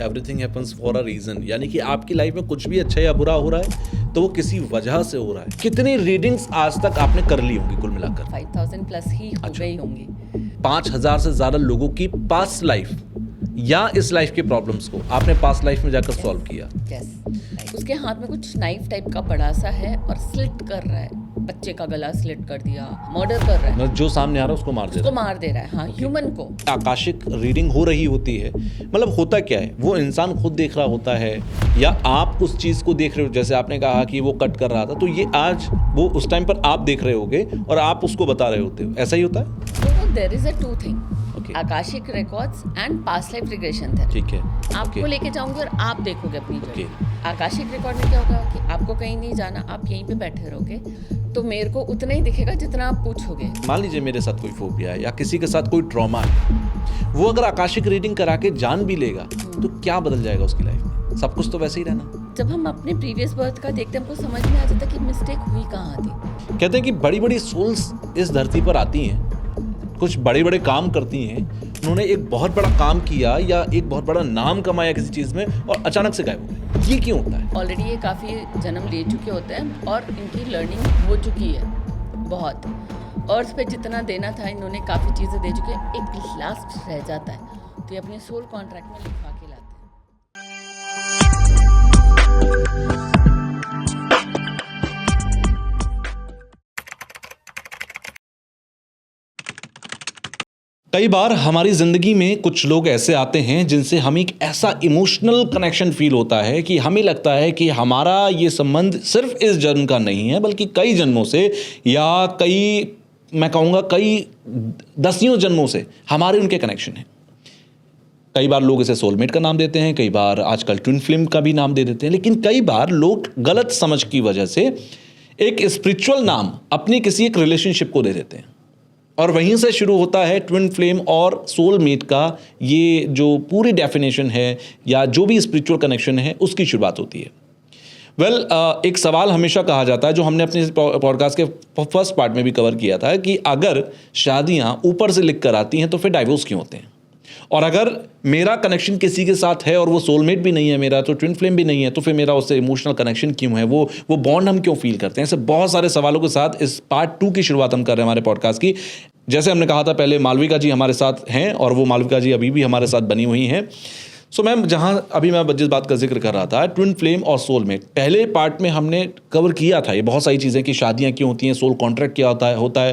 Everything happens for a reason, यानी कि आपकी लाइफ में कुछ भी अच्छा या बुरा हो रहा है तो वो किसी वजह से हो रहा है। कितनी रीडिंग्स आज तक आपने कर ली होंगी कुल मिलाकर? 5000 प्लस ही हो गई होंगी। 5000 से ज्यादा लोगों की पास्ट लाइफ या इस लाइफ के प्रॉब्लम्स को आपने पास्ट लाइफ में जाकर सॉल्व किया। यस, उसके हाथ में कुछ नाइफ टाइप का बड़ा सा है और स्लिट कर रहा है, बच्चे का गला स्लिट कर दिया, मर्डर कर रहा है, जो सामने आ रहा है उसको मार दे रहा है। मार दे रहा है, हाँ, ह्यूमन को। आकाशिक रीडिंग हो रही होती है, मतलब होता क्या है, वो इंसान खुद देख रहा होता है या आप उस चीज़ को देख रहे हो। जैसे आपने कहा कि वो कट कर रहा था, तो ये आज वो उस टाइम पर आप देख रहे होगे और आप उसको बता रहे होते हो, ऐसा ही होता है? तो there is a two thing, Akashic records and past life regression थे। ठीक है, आपको लेके जाऊंगे और आप देखोगे अपनी जगह। आकाशिक रिकॉर्ड में क्या होगा कि आपको कहीं नहीं जाना, आप यहीं पे बैठे रहोगे, तो मेरे को उतना ही दिखेगा जितना आप पूछोगे। मान लीजिए मेरे साथ कोई फोबिया है या किसी के साथ कोई ट्रॉमा है, वो अगर आकाशिक रीडिंग करा के जान भी लेगा तो क्या बदल जाएगा उसकी लाइफ में? सब कुछ तो वैसे ही रहना। जब हम अपने प्रीवियस बर्थ का देखते हैं, हमको समझ में आ जाता है कि मिस्टेक हुई कहाँ थी। कहते हैं कि बड़ी बड़ी सोल्स इस धरती पर आती हैं, कुछ बड़े बड़े काम करती हैं, उन्होंने एक बहुत बड़ा काम किया या एक बहुत बड़ा नाम कमाया किसी चीज़ में और अचानक से गायब हो गए। ये क्यों होता है? ऑलरेडी ये काफ़ी जन्म ले चुके होते हैं और इनकी लर्निंग हो चुकी है बहुत। अर्थ पे जितना देना था इन्होंने काफ़ी चीज़ें दे चुके हैं, एक लास्ट रह जाता है, तो ये अपने सोल कॉन्ट्रैक्ट में लिखवा के लाते हैं। कई बार हमारी ज़िंदगी में कुछ लोग ऐसे आते हैं जिनसे हमें एक ऐसा इमोशनल कनेक्शन फील होता है कि हमें लगता है कि हमारा ये संबंध सिर्फ इस जन्म का नहीं है बल्कि कई जन्मों से या कई, मैं कहूँगा कई दसियों जन्मों से हमारे उनके कनेक्शन हैं। कई बार लोग इसे सोलमेट का नाम देते हैं, कई बार आजकल ट्विन फ्लेम का भी नाम दे देते हैं, लेकिन कई बार लोग गलत समझ की वजह से एक स्पिरिचुअल नाम अपनी किसी एक रिलेशनशिप को दे देते हैं और वहीं से शुरू होता है ट्विन फ्लेम और सोलमेट का ये जो पूरी डेफिनेशन है या जो भी स्पिरिचुअल कनेक्शन है उसकी शुरुआत होती है। एक सवाल हमेशा कहा जाता है जो हमने अपने पॉडकास्ट के फर्स्ट पार्ट में भी कवर किया था कि अगर शादियां ऊपर से लिख कर आती हैं तो फिर डाइवोर्स क्यों होते हैं, और अगर मेरा कनेक्शन किसी के साथ है और वो सोलमेट भी नहीं है मेरा, तो ट्विन फ्लेम भी नहीं है, तो फिर मेरा उससे इमोशनल कनेक्शन क्यों है, वो बॉन्ड हम क्यों फील करते हैं। ऐसे बहुत सारे सवालों के साथ इस पार्ट 2 की शुरुआत हम कर रहे हैं हमारे पॉडकास्ट की। जैसे हमने कहा था पहले, मालविका जी हमारे साथ हैं और वो मालविका जी अभी भी हमारे साथ बनी हुई हैं। सो मैम, अभी मैं जिस बात का जिक्र कर रहा था, ट्विन फ्लेम और सोलमेट, पहले पार्ट में हमने कवर किया था ये बहुत सारी चीज़ें कि शादियां क्यों होती हैं, सोल कॉन्ट्रैक्ट क्या होता है।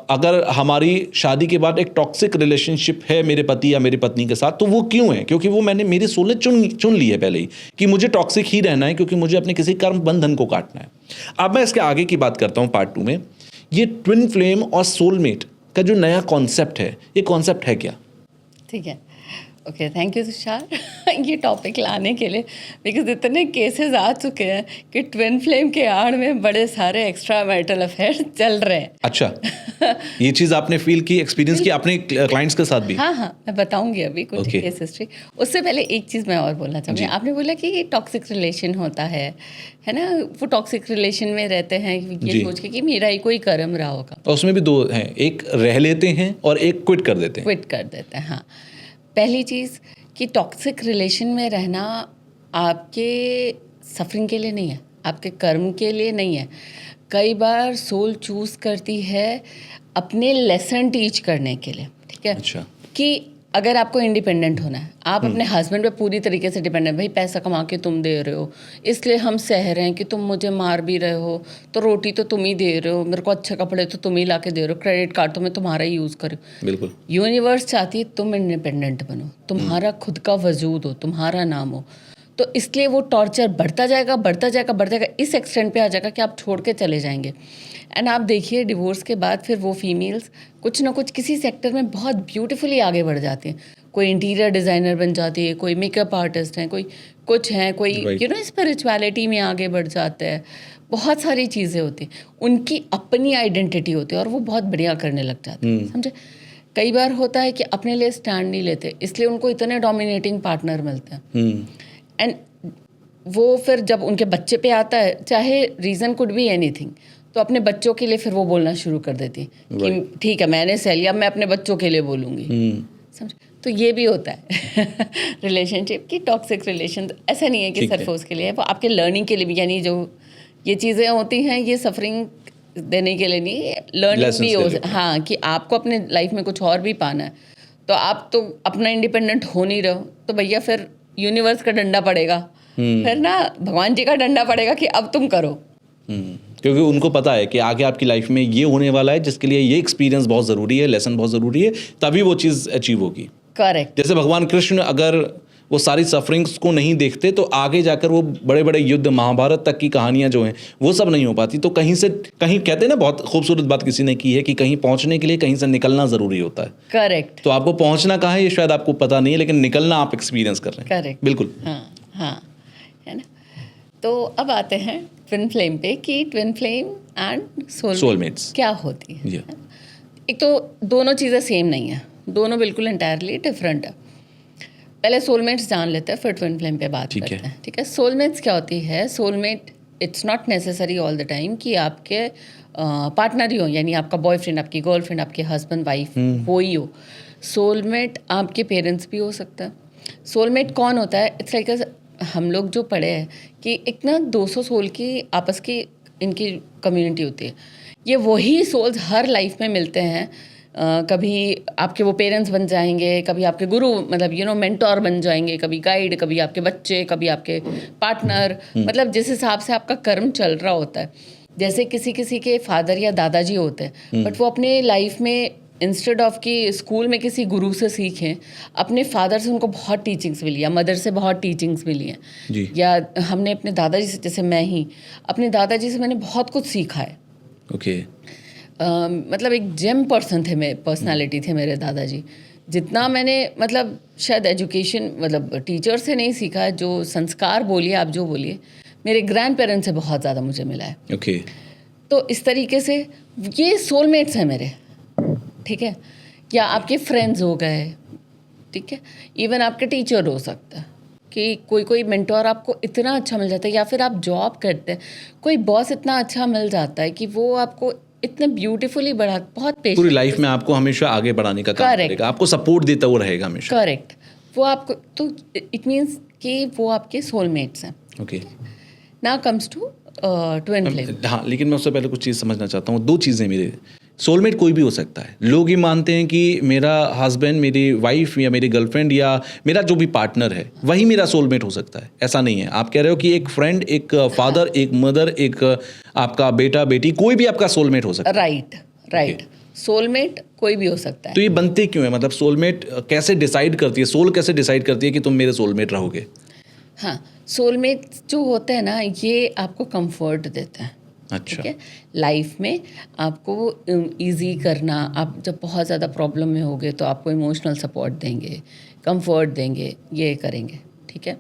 अगर हमारी शादी के बाद एक टॉक्सिक रिलेशनशिप है मेरे पति या मेरी पत्नी के साथ, तो वो क्यों है? क्योंकि वो मेरी सोल ने चुन ली है पहले ही कि मुझे टॉक्सिक ही रहना है, क्योंकि मुझे अपने किसी कर्म बंधन को काटना है। अब मैं इसके आगे की बात करता हूँ पार्ट 2 में। ये ट्विन फ्लेम और सोलमेट का जो नया कॉन्सेप्ट है, ये कॉन्सेप्ट है क्या? ठीक है, ओके, थैंक यू तुषार ये टॉपिक लाने के लिए, बिकॉज इतने केसेस आ चुके हैं कि ट्विन फ्लेम के आड़ में बड़े सारे एक्स्ट्रा मैरिटल अफेयर चल रहे हैं। अच्छा, ये चीज़ आपने फील की, एक्सपीरियंस की अपने क्लाइंट्स के साथ भी? हाँ, मैं बताऊंगी अभी कुछ केस हिस्ट्री। उससे पहले एक चीज़ मैं और बोलना चाहूँगी। आपने बोला कि ये टॉक्सिक रिलेशन होता है ना, वो टॉक्सिक रिलेशन में रहते हैं ये सोच के कि मेरा ही कोई कर्म रहा होगा। और उसमें भी 2 हैं, एक रह लेते हैं और एक क्विट कर देते हैं। हाँ, पहली चीज़ कि टॉक्सिक रिलेशन में रहना आपके सफरिंग के लिए नहीं है, आपके कर्म के लिए नहीं है। कई बार सोल चूज़ करती है अपने लेसन टीच करने के लिए, ठीक है? अच्छा। कि अगर आपको इंडिपेंडेंट होना है, आप अपने हस्बैंड पे पूरी तरीके से डिपेंडेंट, भाई पैसा कमा के तुम दे रहे हो, इसलिए हम सह रहे हैं कि तुम मुझे मार भी रहे हो, तो रोटी तो तुम ही दे रहे हो, मेरे को अच्छे कपड़े तो तुम ही ला के दे रहे हो, क्रेडिट कार्ड तो मैं तुम्हारा ही यूज़ करूँ। बिल्कुल। यूनिवर्स चाहती है तुम इंडिपेंडेंट बनो, तुम्हारा खुद का वजूद हो, तुम्हारा नाम हो। तो इसलिए वो टॉर्चर बढ़ता जाएगा, इस एक्सटेंट पे आ जाएगा कि आप छोड़ के चले जाएंगे। एंड आप देखिए डिवोर्स के बाद फिर वो फीमेल्स कुछ ना कुछ किसी सेक्टर में बहुत ब्यूटीफुली आगे बढ़ जाती हैं। कोई इंटीरियर डिज़ाइनर बन जाती है, कोई मेकअप आर्टिस्ट हैं, कोई कुछ हैं, कोई स्पिरिचुअलिटी में आगे बढ़ जाते हैं। बहुत सारी चीज़ें होती हैं, उनकी अपनी आइडेंटिटी होती है और वो बहुत बढ़िया करने लग जाते हैं, समझे? कई बार होता है कि अपने लिए स्टैंड नहीं लेते, इसलिए उनको इतने डोमिनेटिंग पार्टनर मिलते हैं। एंड वो फिर जब उनके बच्चे पे आता है, चाहे रीज़न कुड बी एनीथिंग, तो अपने बच्चों के लिए फिर वो बोलना शुरू कर देती कि ठीक है मैंने सह लिया, मैं अपने बच्चों के लिए बोलूँगी, समझ? तो ये भी होता है रिलेशनशिप की टॉक्सिक रिलेशन। ऐसा नहीं है कि ठीक है। सिर्फ उसके लिए, वो आपके लर्निंग के लिए भी, यानी जो ये चीज़ें होती हैं ये सफरिंग देने के लिए नहीं, लर्निंग Lessons भी के हो लिए। हाँ, कि आपको अपने लाइफ में कुछ और भी पाना है, तो आप तो अपना इंडिपेंडेंट हो नहीं रहे हो, तो भैया फिर यूनिवर्स का डंडा पड़ेगा, फिर ना भगवान जी का डंडा पड़ेगा कि अब तुम करो। क्योंकि उनको पता है कि आगे आपकी लाइफ में ये होने वाला है, जिसके लिए ये एक्सपीरियंस बहुत ज़रूरी है, लेसन बहुत ज़रूरी है, तभी वो चीज़ अचीव होगी। करेक्ट। जैसे भगवान कृष्ण अगर वो सारी सफरिंग्स को नहीं देखते तो आगे जाकर वो बड़े बड़े युद्ध, महाभारत तक की कहानियां जो हैं वो सब नहीं हो पाती। तो कहीं से कहीं, कहते हैं ना, बहुत खूबसूरत बात किसी ने की है कि कहीं पहुंचने के लिए कहीं से निकलना ज़रूरी होता है। करेक्ट। तो आपको पहुंचना कहाँ है ये शायद आपको पता नहीं है, लेकिन निकलना आप एक्सपीरियंस कर रहे हैं। करेक्ट। बिल्कुल। हाँ हाँ, है ना। तो अब आते हैं ट्विन फ्लेम पे कि ट्विन फ्लेम एंड सोलमेट्स क्या होती है। Yeah. एक तो दोनों चीज़ें सेम नहीं है, दोनों बिल्कुल इंटायरली डिफरेंट है। पहले सोलमेट्स जान लेते हैं, फिर ट्विन फ्लेम पे बात ठीक करते है। हैं। ठीक है, सोलमेट्स क्या होती है? Soulmate it's not necessary all the time कि आपके पार्टनर ही हो, यानी आपका बॉयफ्रेंड, आपकी गर्लफ्रेंड, आपके हस्बैंड वाइफ वो ही हो। सोलमेट आपके पेरेंट्स भी हो सकता है। सोलमेट कौन होता है? इट्स लाइक हम लोग जो पढ़े हैं कि एक ना 200 सोल की आपस की इनकी कम्युनिटी होती है। ये वही सोल्स हर लाइफ में मिलते हैं। कभी आपके वो पेरेंट्स बन जाएंगे, कभी आपके गुरु, मतलब मेंटोर बन जाएंगे, कभी गाइड, कभी आपके बच्चे, कभी आपके पार्टनर, मतलब जिस हिसाब से आपका कर्म चल रहा होता है। जैसे किसी किसी के फादर या दादाजी होते हैं, बट वो अपने लाइफ में इंस्टेड ऑफ कि स्कूल में किसी गुरु से सीखें, अपने फादर से उनको बहुत टीचिंग्स मिली या मदर से बहुत टीचिंग्स मिली हैं। जी। या हमने अपने दादाजी से, जैसे मैं ही अपने दादाजी से मैंने बहुत कुछ सीखा है। ओके। मतलब एक जेम पर्सन थे, मेरे पर्सनालिटी थे मेरे दादाजी। जितना मैंने मतलब शायद एजुकेशन, मतलब टीचर से नहीं सीखा है, जो संस्कार बोलिए आप जो बोलिए, मेरे ग्रैंड पेरेंट्स से बहुत ज़्यादा मुझे मिला है। ओके। तो इस तरीके से ये सोलमेट्स हैं मेरे। ठीक है, या आपके फ्रेंड्स हो गए, ठीक है, इवन आपके टीचर हो सकता है कि कोई मेंटोर आपको इतना अच्छा मिल जाता है, या फिर आप जॉब करते हैं, कोई बॉस इतना अच्छा मिल जाता है कि वो आपको इतने ब्यूटीफुली बढ़ा, बहुत पूरी पेशेंट, लाइफ में आपको हमेशा आगे बढ़ाने का काम Correct. करेगा, आपको सपोर्ट देता हुआ रहेगा हमेशा। करेक्ट, वो आपको, तो इट मीन्स कि वो आपके सोलमेट्स हैं। Okay. Now comes to twin flame. हाँ, लेकिन मैं उससे पहले कुछ चीज़ समझना चाहता हूँ। दो चीज़ें मेरे, सोलमेट कोई भी हो सकता है। लोग ये मानते हैं कि मेरा हस्बैंड, मेरी वाइफ या मेरी गर्लफ्रेंड या मेरा जो भी पार्टनर है वही मेरा सोलमेट हो सकता है। ऐसा नहीं है। आप कह रहे हो कि एक फ्रेंड, एक फादर, एक मदर, एक आपका बेटा बेटी, कोई भी आपका सोलमेट हो सकता है। राइट। सोलमेट कोई भी हो सकता है। तो ये बनते क्यों है? मतलब सोलमेट कैसे डिसाइड करती है, सोल कैसे डिसाइड करती है कि तुम मेरे सोलमेट रहोगे? हाँ, सोलमेट जो होते हैं ना, ये आपको कंफर्ट देते हैं। अच्छा। ठीक है, लाइफ में आपको इजी करना, आप जब बहुत ज़्यादा प्रॉब्लम में होगे तो आपको इमोशनल सपोर्ट देंगे, कंफर्ट देंगे, ये करेंगे। ठीक है,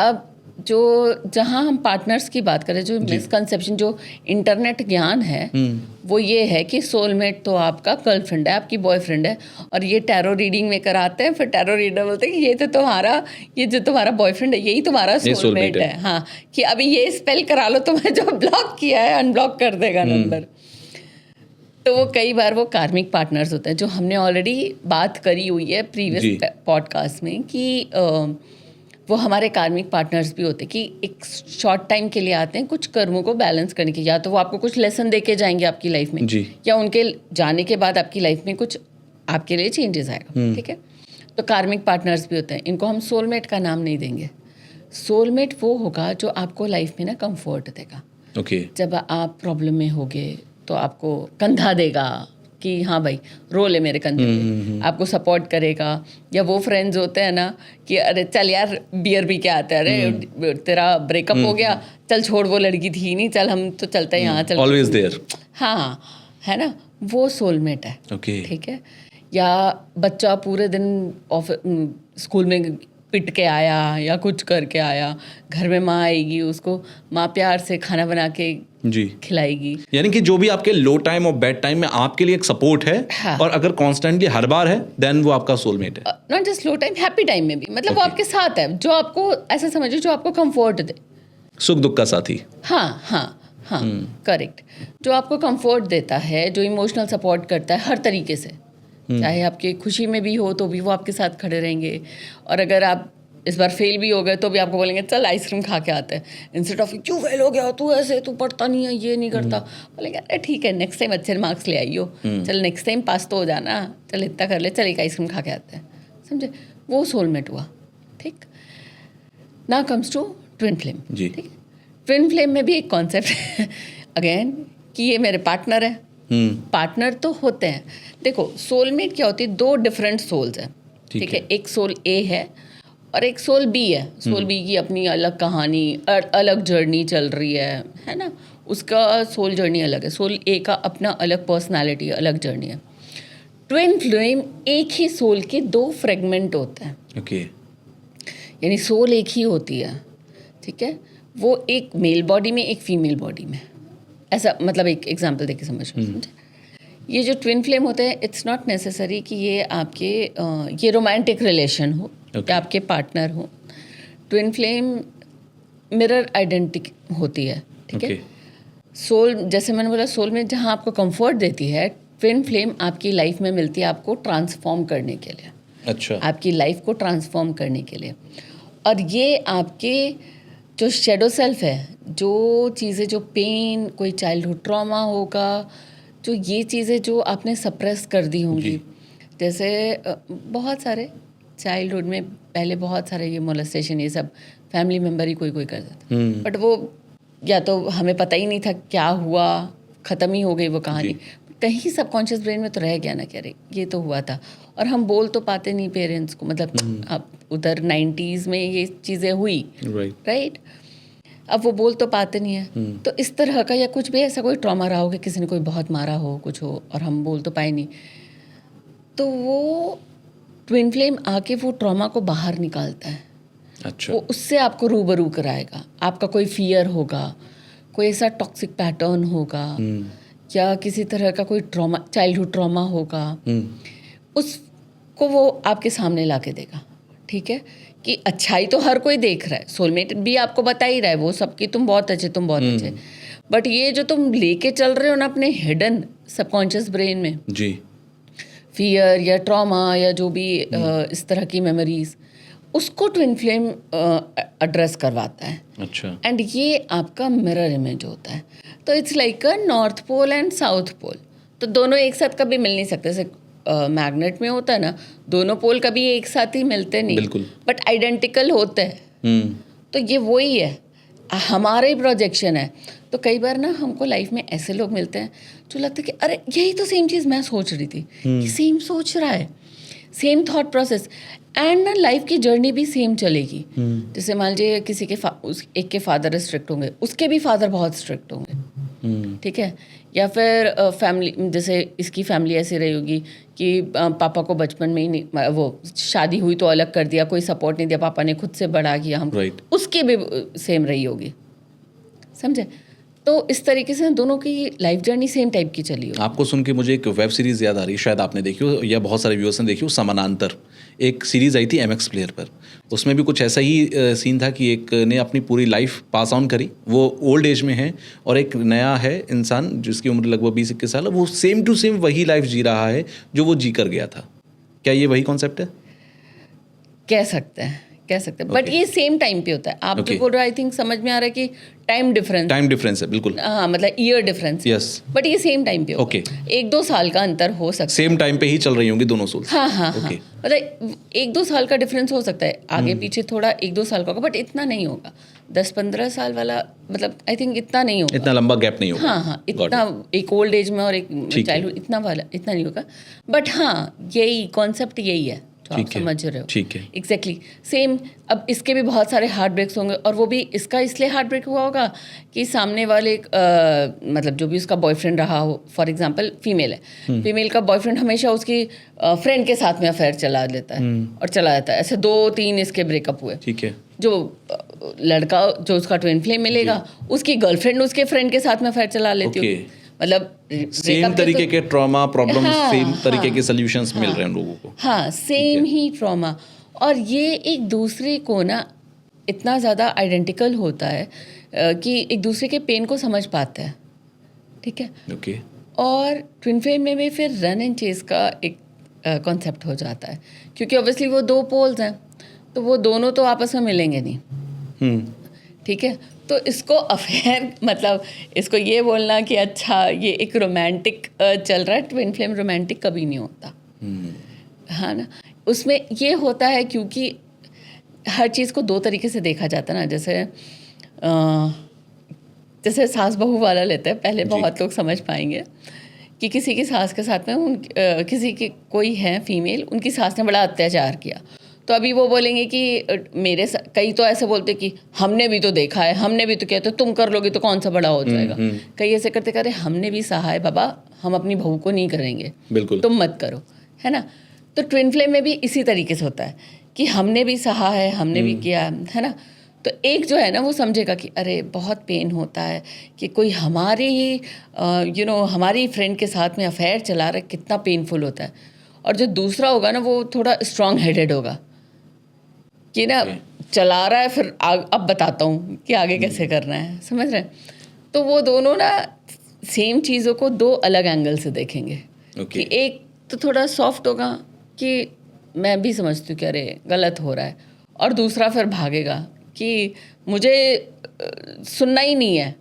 अब जो जहाँ हम पार्टनर्स की बात करें, जो मिसकंसेप्शन, जो इंटरनेट ज्ञान है, वो ये है कि सोलमेट तो आपका गर्लफ्रेंड है, आपकी बॉयफ्रेंड है, और ये टैरो रीडिंग में कराते हैं। फिर टैरो रीडर बोलते हैं कि ये तो तुम्हारा, ये जो तुम्हारा बॉयफ्रेंड है यही तुम्हारा सोलमेट है। हाँ, कि अभी ये स्पेल करा लो, तुम्हें जो ब्लॉक किया है अनब्लॉक कर देगा नंबर। तो वो कई बार वो कार्मिक पार्टनर्स होते हैं, जो हमने ऑलरेडी बात करी हुई है प्रीवियस पॉडकास्ट में, कि वो हमारे कार्मिक पार्टनर्स भी होते हैं कि एक शॉर्ट टाइम के लिए आते हैं कुछ कर्मों को बैलेंस करने के, या तो वो आपको कुछ लेसन दे के जाएंगे आपकी लाइफ में, या उनके जाने के बाद आपकी लाइफ में कुछ आपके लिए चेंजेस आएगा। ठीक है, तो कार्मिक पार्टनर्स भी होते हैं। इनको हम सोलमेट का नाम नहीं देंगे। सोलमेट वो होगा जो आपको लाइफ में ना कंफर्ट देगा। ओके। जब आप प्रॉब्लम में होगे तो आपको कंधा देगा कि हाँ भाई रो ले मेरे कंधे पे, आपको सपोर्ट करेगा। या वो फ्रेंड्स होते हैं ना कि अरे चल यार बियर पी के आते हैं, अरे तेरा ब्रेकअप हो गया, चल छोड़, वो लड़की थी नहीं, चल हम तो चलते हैं यहाँ, चल। Always there. हाँ, है ना, वो सोलमेट है। ओके। ठीक है, या बच्चा पूरे दिन स्कूल में पिट के आया या कुछ करके आया, घर में माँ आएगी, उसको माँ प्यार से खाना बना के जी खिलाएगी। यानी कि जो भी आपके लो टाइम और बैड टाइम में आपके लिए एक सपोर्ट है, हाँ। और अगर कॉन्स्टेंटली हर बार है, देन वो आपका सोलमेट है। Not just low time, happy time में भी, मतलब वो आपके साथ है, जो आपको ऐसा समझिए जो आपको कंफर्ट दे। सुख दुख का साथी। हाँ, करेक्ट, जो आपको कंफर्ट देता है, जो इमोशनल सपोर्ट करता है हर तरीके से, चाहे आपके खुशी में भी हो तो भी वो आपके साथ खड़े रहेंगे, और अगर आप इस बार फेल भी हो गए तो भी आपको बोलेंगे चल आइसक्रीम खा के आते हैं, इंस्टेड ऑफ क्यों फेल हो गया तू, ऐसे तू पढ़ता नहीं है, ये नहीं करता। बोलेंगे अरे ठीक है नेक्स्ट टाइम अच्छे मार्क्स ले आइयो, चल नेक्स्ट टाइम पास तो हो जाना, चल इतना कर ले, चल एक आइसक्रीम खा के आते हैं। समझे, वो सोलमेट हुआ। ठीक, now comes to twin flame. जी। ठीक, ट्विन फ्लेम में भी एक कॉन्सेप्ट है अगेन कि ये मेरे पार्टनर है। पार्टनर तो होते हैं, देखो सोलमेट क्या होती है, दो डिफरेंट सोल्स हैं। ठीक है, एक सोल ए है और एक सोल बी है। सोल बी की अपनी अलग कहानी, अलग जर्नी चल रही है ना, उसका सोल जर्नी अलग है। सोल ए का अपना अलग पर्सनालिटी, अलग जर्नी है। ट्विन फ्लेम एक ही सोल के दो फ्रेगमेंट होते हैं। ओके। यानी सोल एक ही होती है, ठीक है, वो एक मेल बॉडी में, एक फीमेल बॉडी में, ऐसा मतलब एक एग्जांपल देके समझ लो। समझे, ये जो ट्विन फ्लेम होते हैं, इट्स नॉट नेसेसरी कि ये आपके ये रोमांटिक रिलेशन हो या आपके पार्टनर हो। ट्विन फ्लेम मिरर आइडेंटिटी होती है। ठीक है, सोल, जैसे मैंने बोला, सोल में जहाँ आपको कंफर्ट देती है, ट्विन फ्लेम आपकी लाइफ में मिलती है आपको ट्रांसफॉर्म करने के लिए। अच्छा। आपकी लाइफ को ट्रांसफॉर्म करने के लिए। और ये आपके जो शेडो सेल्फ है, जो चीज़ें, जो पेन, कोई चाइल्डहुड ट्रॉमा होगा, जो ये चीज़ें जो आपने सप्रेस कर दी होंगी, जैसे बहुत सारे चाइल्डहुड में पहले बहुत सारे ये मोलेस्टेशन, ये सब फैमिली मेम्बर ही कोई कोई कर देता, बट वो या तो हमें पता ही नहीं था क्या हुआ, ख़त्म ही हो गई वो कहानी, कहीं सबकॉन्शियस ब्रेन में तो रह गया ना, कह रहे ये तो हुआ था। और हम बोल तो पाते नहीं पेरेंट्स को, मतलब अब उधर 90s में ये चीज़ें हुई, राइट, अब वो बोल तो पाते नहीं है। तो इस तरह का या कुछ भी ऐसा कोई ट्रॉमा रहा हो कि किसी ने कोई बहुत मारा हो, कुछ हो, और हम बोल तो पाए नहीं, तो वो ट्विन फ्लेम आके वो ट्रॉमा को बाहर निकालता है। अच्छा। वो उससे आपको रूबरू कराएगा। आपका कोई फियर होगा, कोई ऐसा टॉक्सिक पैटर्न होगा, या किसी तरह का कोई ट्रॉमा, चाइल्डहुड ट्रॉमा होगा, उसको वो आपके सामने ला के देगा। ठीक है, कि अच्छाई तो हर कोई देख रहा है, सोलमेट भी आपको बता ही रहा है वो सबकी, तुम बहुत अच्छे, तुम बहुत अच्छे, बट ये जो तुम लेके चल रहे हो ना अपने हिडन सबकॉन्शियस ब्रेन में, जी, फियर या ट्रॉमा या जो भी इस तरह की मेमोरीज, उसको ट्विन फ्लेम एड्रेस करवाता है। अच्छा। एंड ये आपका मिरर इमेज होता है। तो it's like a north pole and south pole. तो दोनों एक साथ कभी मिल नहीं सकते। जैसे मैग्नेट में होता है ना, दोनों पोल कभी एक साथ ही मिलते नहीं, बिल्कुल, बट आइडेंटिकल होते हैं। तो ये वही है, हमारे ही प्रोजेक्शन है। तो कई बार ना हमको लाइफ में ऐसे लोग मिलते हैं जो लगता है कि अरे यही तो सेम चीज़ मैं सोच रही थी, कि सेम सोच रहा है, सेम थॉट प्रोसेस, एंड ना लाइफ की जर्नी भी सेम चलेगी। जैसे मान लीजिए किसी के एक के फादर स्ट्रिक्ट होंगे, उसके भी फादर बहुत स्ट्रिक्ट होंगे, ठीक है, या फिर फैमिली, जैसे इसकी फैमिली ऐसी रही होगी कि पापा को बचपन में ही नहीं, वो शादी हुई तो अलग कर दिया, कोई सपोर्ट नहीं दिया, पापा ने खुद से बड़ा किया हम, उसकी भी सेम रही होगी। समझे, तो इस तरीके से दोनों की लाइफ जर्नी सेम टाइप की चली हो। आपको सुन के मुझे एक वेब सीरीज़ याद आ रही है, शायद आपने देखी हो या बहुत सारे व्यूअर्स ने देखी हो, समानांतर। एक सीरीज़ आई थी MX प्लेयर पर, उसमें भी कुछ ऐसा ही सीन था कि एक ने अपनी पूरी लाइफ पास ऑन करी, वो ओल्ड एज में है, और एक नया है इंसान जिसकी उम्र लगभग 20-21 साल है, वो सेम टू सेम वही लाइफ जी रहा है जो वो जी कर गया था। क्या ये वही कॉन्सेप्ट है? कह सकते हैं, बट ये सेम टाइम पे होता है। आप जो बोल रहे हो, आई थिंक समझ में आ रहा है कि टाइम डिफरेंस है, बिल्कुल, हाँ, मतलब ईयर डिफरेंस, यस, बट ये सेम टाइम पे होगा। ओके, 1-2 साल का अंतर हो सकता है, सेम टाइम पे ही चल रही होंगी दोनों सोल्स। हाँ, मतलब 1-2 साल का डिफरेंस हो सकता है, आगे पीछे थोड़ा 1-2 साल का होगा, बट इतना नहीं होगा। 10-15 साल वाला, मतलब आई थिंक इतना नहीं होगा, इतना लंबा गैप नहीं होगा। हाँ, इतना एक ओल्ड एज में और एक चाइल्डहुड, इतना नहीं होगा। बट हाँ, यही कॉन्सेप्ट यही है जो आप समझ रहे हो। ठीक है, एग्जैक्टली सेम। अब इसके भी बहुत सारे हार्ट ब्रेक्स होंगे, और वो भी इसका इसलिए हार्ट ब्रेक हुआ होगा कि सामने वाले मतलब जो भी उसका बॉयफ्रेंड रहा हो, फॉर एग्जांपल फीमेल है, फीमेल का बॉयफ्रेंड हमेशा उसकी फ्रेंड के साथ में अफेयर चला लेता है और चला जाता है। ऐसे 2-3 इसके ब्रेकअप हुए। ठीक है, जो लड़का जो उसका ट्विन फ्लेम मिलेगा, उसकी गर्लफ्रेंड उसके फ्रेंड के साथ में अफेयर चला लेती है। मतलब सेम तरीके के ट्रॉमा प्रॉब्लम, सेम तरीके के सॉल्यूशंस मिल रहे हैं उन लोगों को। हाँ, सेम ही ट्रॉमा, और ये एक दूसरे को ना इतना ज़्यादा आइडेंटिकल होता है कि एक दूसरे के पेन को समझ पाते हैं। ठीक है, ओके। और ट्विन फ्लेम में भी फिर रन एंड चेस का एक कॉन्सेप्ट हो जाता है, क्योंकि ऑब्वियसली वो दो पोल्स हैं, तो वो दोनों तो आपस में मिलेंगे नहीं। ठीक है, तो इसको अफेयर मतलब इसको ये बोलना कि अच्छा ये एक रोमांटिक चल रहा है, ट्विन फ्लेम रोमांटिक कभी नहीं होता। हाँ ना, उसमें ये होता है क्योंकि हर चीज़ को दो तरीके से देखा जाता है ना, जैसे सास बहू वाला लेते हैं, पहले बहुत लोग समझ पाएंगे कि किसी की सास के साथ में किसी की कोई है फीमेल, उनकी सास ने बड़ा अत्याचार किया, तो अभी वो बोलेंगे कि कई तो ऐसे बोलते कि हमने भी तो देखा है, हमने भी तो किया, तो तुम कर लोगे तो कौन सा बड़ा हो जाएगा। कई ऐसे करते करे हमने भी सहा है बाबा, हम अपनी बहू को नहीं करेंगे, बिल्कुल तुम मत करो, है ना। तो ट्विन फ्लेम में भी इसी तरीके से होता है कि हमने भी सहा है, हमने भी किया है ना। तो एक जो है ना वो समझेगा कि अरे बहुत पेन होता है कि कोई हमारी ही हमारी फ्रेंड के साथ में अफेयर चला रहा है, कितना पेनफुल होता है। और जो दूसरा होगा ना वो थोड़ा स्ट्रॉन्ग हेडेड होगा कि ना चला रहा है, फिर अब बताता हूँ कि आगे कैसे करना है, समझ रहे हैं। तो वो दोनों ना सेम चीज़ों को दो अलग एंगल से देखेंगे। कि एक तो थोड़ा सॉफ्ट होगा कि मैं भी समझती हूँ कि अरे गलत हो रहा है, और दूसरा फिर भागेगा कि मुझे सुनना ही नहीं है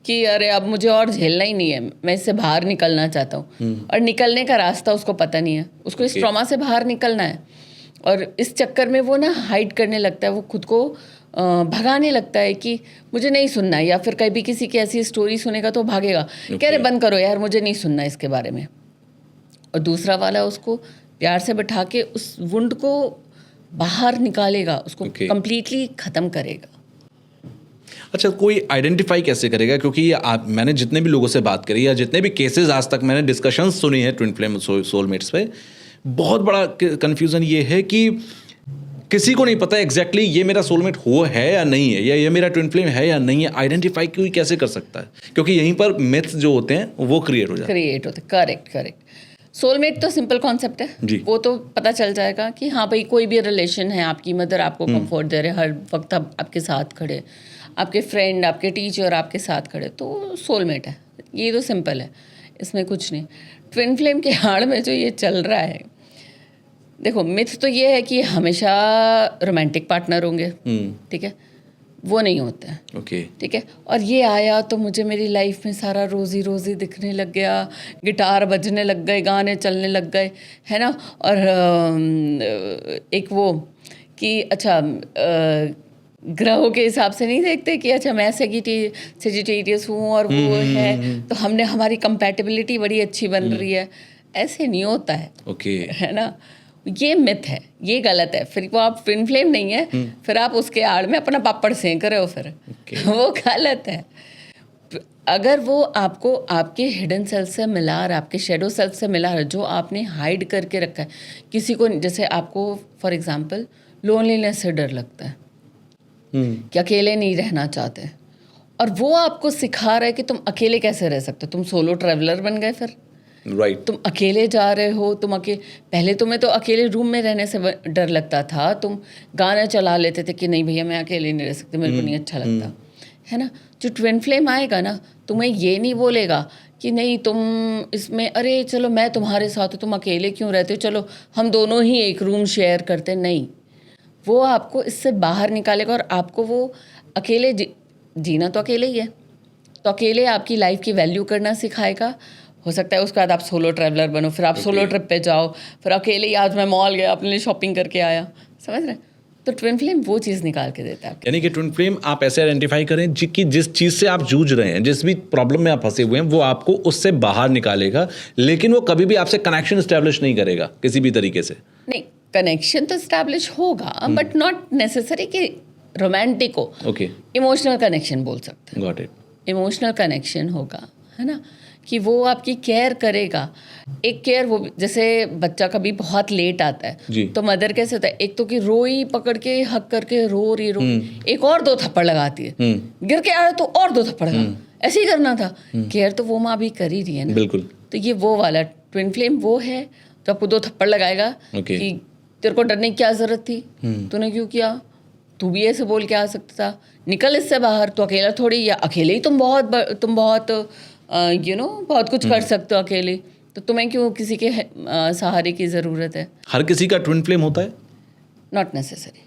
कि अरे अब मुझे और झेलना ही नहीं है, मैं इससे बाहर निकलना चाहता हूँ। और निकलने का रास्ता उसको पता नहीं है, उसको इस ट्रॉमा से बाहर निकलना है, और इस चक्कर में वो ना हाइड करने लगता है, वो खुद को भगाने लगता है कि मुझे नहीं सुनना है। या फिर कभी किसी की ऐसी स्टोरी सुनेगा तो भागेगा कि अरे बंद करो यार, मुझे नहीं सुनना इसके बारे में। और दूसरा वाला उसको प्यार से बैठा के उस वुंड को बाहर निकालेगा, उसको कंप्लीटली ख़त्म करेगा। अच्छा, कोई आइडेंटिफाई कैसे करेगा? क्योंकि मैंने जितने भी लोगों से बात करी या जितने भी केसेस आज तक मैंने डिस्कशंस सुनी है ट्विन फ्लेम सोलमेट्स पे, बहुत बड़ा कन्फ्यूज़न ये है कि किसी को नहीं पता एग्जैक्टली ये मेरा सोलमेट है या नहीं है, या ये मेरा ट्विन फ्लेम है या नहीं है। आइडेंटिफाई कोई कैसे कर सकता है? क्योंकि यहीं पर मिथ्स जो होते हैं वो क्रिएट हो जाते हैं। करेक्ट। सोलमेट तो सिंपल कॉन्सेप्ट है जी। वो तो पता चल जाएगा कि हाँ भाई कोई भी रिलेशन है, आपकी मदर आपको कंफर्ट दे रहे, हर वक्त आपके साथ खड़े, आपके फ्रेंड, आपके टीचर आपके साथ खड़े, तो सोलमेट है। ये तो सिंपल है, इसमें कुछ नहीं। ट्विन फ्लेम के आड़ में जो ये चल रहा है, देखो मिथ तो ये है कि हमेशा रोमांटिक पार्टनर होंगे, ठीक है, वो नहीं होता है। ओके, ठीक है। और ये आया तो मुझे मेरी लाइफ में सारा रोज़ी रोज़ी दिखने लग गया, गिटार बजने लग गए, गाने चलने लग गए, है ना। और एक वो कि अच्छा ग्रहों के हिसाब से नहीं देखते कि अच्छा मैं सेजिटेरियस हूँ और वो है तो हमारी कंपैटिबिलिटी बड़ी अच्छी बन रही है। ऐसे नहीं होता है, ओके, है ना। ये मिथ है, ये गलत है। फिर वो आप ट्विन फ्लेम नहीं है, फिर आप उसके आड़ में अपना पापड़ सेंक रहे हो, फिर वो गलत है। अगर वो आपको आपके हिडन सेल्फ से मिला रहा है, आपके शेडो सेल्फ से मिला रहा है, जो आपने हाइड करके रखा है किसी को, जैसे आपको फॉर एग्जांपल लोनलीनेस से डर लगता है कि अकेले नहीं रहना चाहते, और वो आपको सिखा रहा है कि तुम अकेले कैसे रह सकते हो। तुम सोलो ट्रैवलर बन गए, फिर तुम अकेले जा रहे हो, पहले तुम्हें तो अकेले रूम में रहने से डर लगता था, तुम गाना चला लेते थे कि नहीं भैया मैं अकेले नहीं रह सकती, मेरे को नहीं अच्छा लगता, है ना। जो ट्विन फ्लेम आएगा ना, तुम्हें ये नहीं बोलेगा कि नहीं तुम इसमें अरे चलो मैं तुम्हारे साथ हूँ, तुम अकेले क्यों रहते हो, चलो हम दोनों ही एक रूम शेयर करते। नहीं, वो आपको इससे बाहर निकालेगा और आपको वो अकेले जीना तो अकेले ही है, तो अकेले आपकी लाइफ की वैल्यू करना सिखाएगा। हो सकता है उसके बाद आप सोलो ट्रैवलर बनो, फिर आप सोलो ट्रिप पे जाओ, फिर अकेले ही आज मैं मॉल गया, अपने लिए शॉपिंग करके आया, समझ रहे हैं। तो ट्विन फ्लेम वो चीज़ निकाल के देता है। यानी कि ट्विन फ्लेम आप ऐसे आइडेंटिफाई करें कि जिस चीज़ से आप जूझ रहे हैं, जिस भी प्रॉब्लम में आप फंसे हुए हैं, वो आपको उससे बाहर निकालेगा, लेकिन वो कभी भी आपसे कनेक्शन एस्टेब्लिश नहीं करेगा किसी भी तरीके से। नहीं, कनेक्शन तो एस्टैब्लिश होगा, बट नॉट नेसेसरी कि रोमांटिक हो। ओके, इमोशनल कनेक्शन बोल सकते हैं। Got it. इमोशनल कनेक्शन होगा, है ना, कि वो आपकी केयर करेगा। एक केयर वो, जैसे बच्चा कभी बहुत लेट आता है तो मदर कैसे होता है, एक तो कि रोई पकड़ के हक करके रो रही, एक और 2 थप्पड़ लगाती है, गिर के आया तो और 2 थप्पड़ लगा, ऐसे ही करना था। केयर तो वो माँ भी कर ही रही है ना, बिल्कुल। तो ये वो वाला ट्विन फ्लेम वो है जो आपको 2 थप्पड़ लगाएगा कि तेरे को डरने की क्या जरूरत थी, तूने क्यों किया, तू भी ऐसे बोल के आ सकता था, निकल इससे बाहर, तो अकेला थोड़ी, या अकेले ही तुम बहुत बहुत कुछ कर सकते हो अकेले, तो तुम्हें क्यों किसी के सहारे की ज़रूरत है? हर किसी का ट्विन फ्लेम होता है? Not necessary.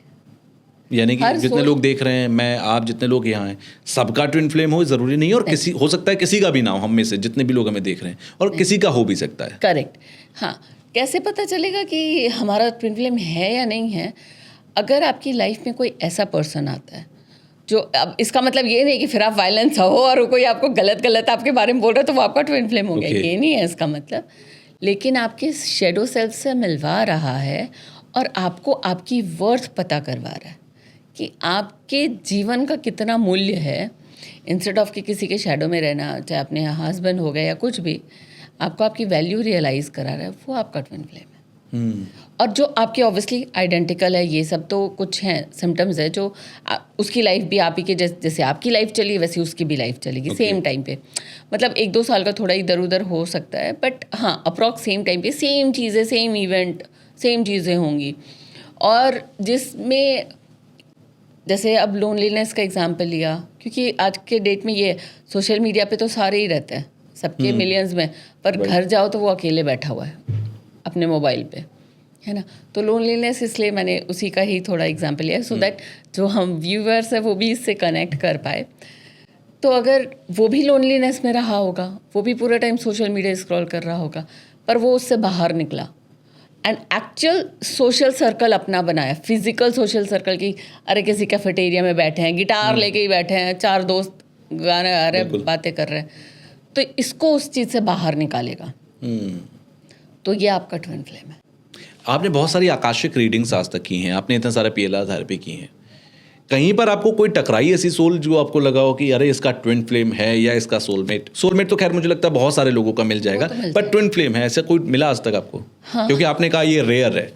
यानी कि हर जितने लोग देख रहे हैं, मैं, आप, जितने लोग यहाँ हैं, सबका ट्विन फ्लेम हो ज़रूरी नहीं है, और किसी हो सकता है किसी का भी ना हो, हम में से जितने भी लोग हमें देख रहे हैं, और किसी का हो भी सकता है। करेक्ट। हाँ, कैसे पता चलेगा कि हमारा ट्विन फ्लेम है या नहीं है? अगर आपकी लाइफ में कोई ऐसा पर्सन आता है जो, अब इसका मतलब ये नहीं कि फिर आप वायलेंस हो और कोई आपको गलत गलत आपके बारे में बोल रहा है तो वो आपका ट्विन फ्लेम हो गया, Okay. ये नहीं है इसका मतलब। लेकिन आपके शेडो सेल्फ से मिलवा रहा है और आपको आपकी वर्थ पता करवा रहा है कि आपके जीवन का कितना मूल्य है। इंस्टेड ऑफ कि किसी के शेडो में रहना, चाहे अपने हस्बैंड हो गए या कुछ भी, आपको आपकी वैल्यू रियलाइज़ करा रहा है, वो आपका ट्विन फ्लेम है। और जो आपके ऑब्वियसली आइडेंटिकल है, ये सब तो कुछ हैं सिम्टम्स है जो उसकी लाइफ भी आप ही के जैसे आपकी लाइफ चली वैसे उसकी भी लाइफ चलेगी सेम टाइम पे। मतलब 1-2 साल का थोड़ा इधर उधर हो सकता है, बट हाँ अप्रॉक्स सेम टाइम पे सेम चीज़ें, सेम इवेंट, सेम चीज़ें होंगी। और जिसमें जैसे अब लोनलीनेस का एग्जांपल लिया, क्योंकि आज के डेट में ये सोशल मीडिया पे तो सारे ही रहते हैं, सबके मिलियंस में, पर घर जाओ तो वो अकेले बैठा हुआ है अपने मोबाइल पे, है ना। तो लोनलीनेस, इसलिए मैंने उसी का ही थोड़ा एग्जांपल लिया सो दैट जो हम व्यूअर्स है वो भी इससे कनेक्ट कर पाए। तो अगर वो भी लोनलीनेस में रहा होगा, वो भी पूरा टाइम सोशल मीडिया स्क्रॉल कर रहा होगा, पर वो उससे बाहर निकला एंड एक्चुअल सोशल सर्कल अपना बनाया, फिजिकल सोशल सर्कल की, अरे किसी कैफेटेरिया में बैठे हैं, गिटार लेके ही बैठे हैं, 4 दोस्त गाने गा रहे हैं, बातें कर रहे हैं, तो इसको उस चीज़ से बाहर निकालेगा। तो ये आपका ट्विन फ्लेम है। आपने बहुत सारी आकाशिक रीडिंग्स आज तक की हैं, आपने इतना सारा PLR थेरेपी की हैं, कहीं पर आपको कोई टकराई ऐसी सोल जो आपको लगा हो कि अरे इसका ट्विन फ्लेम है या इसका सोलमेट? सोलमेट तो खैर मुझे लगता है बहुत सारे लोगों का मिल जाएगा, पर ट्विन फ्लेम है, ऐसा कोई मिला आज तक आपको? हाँ। क्योंकि आपने कहा ये रेयर है।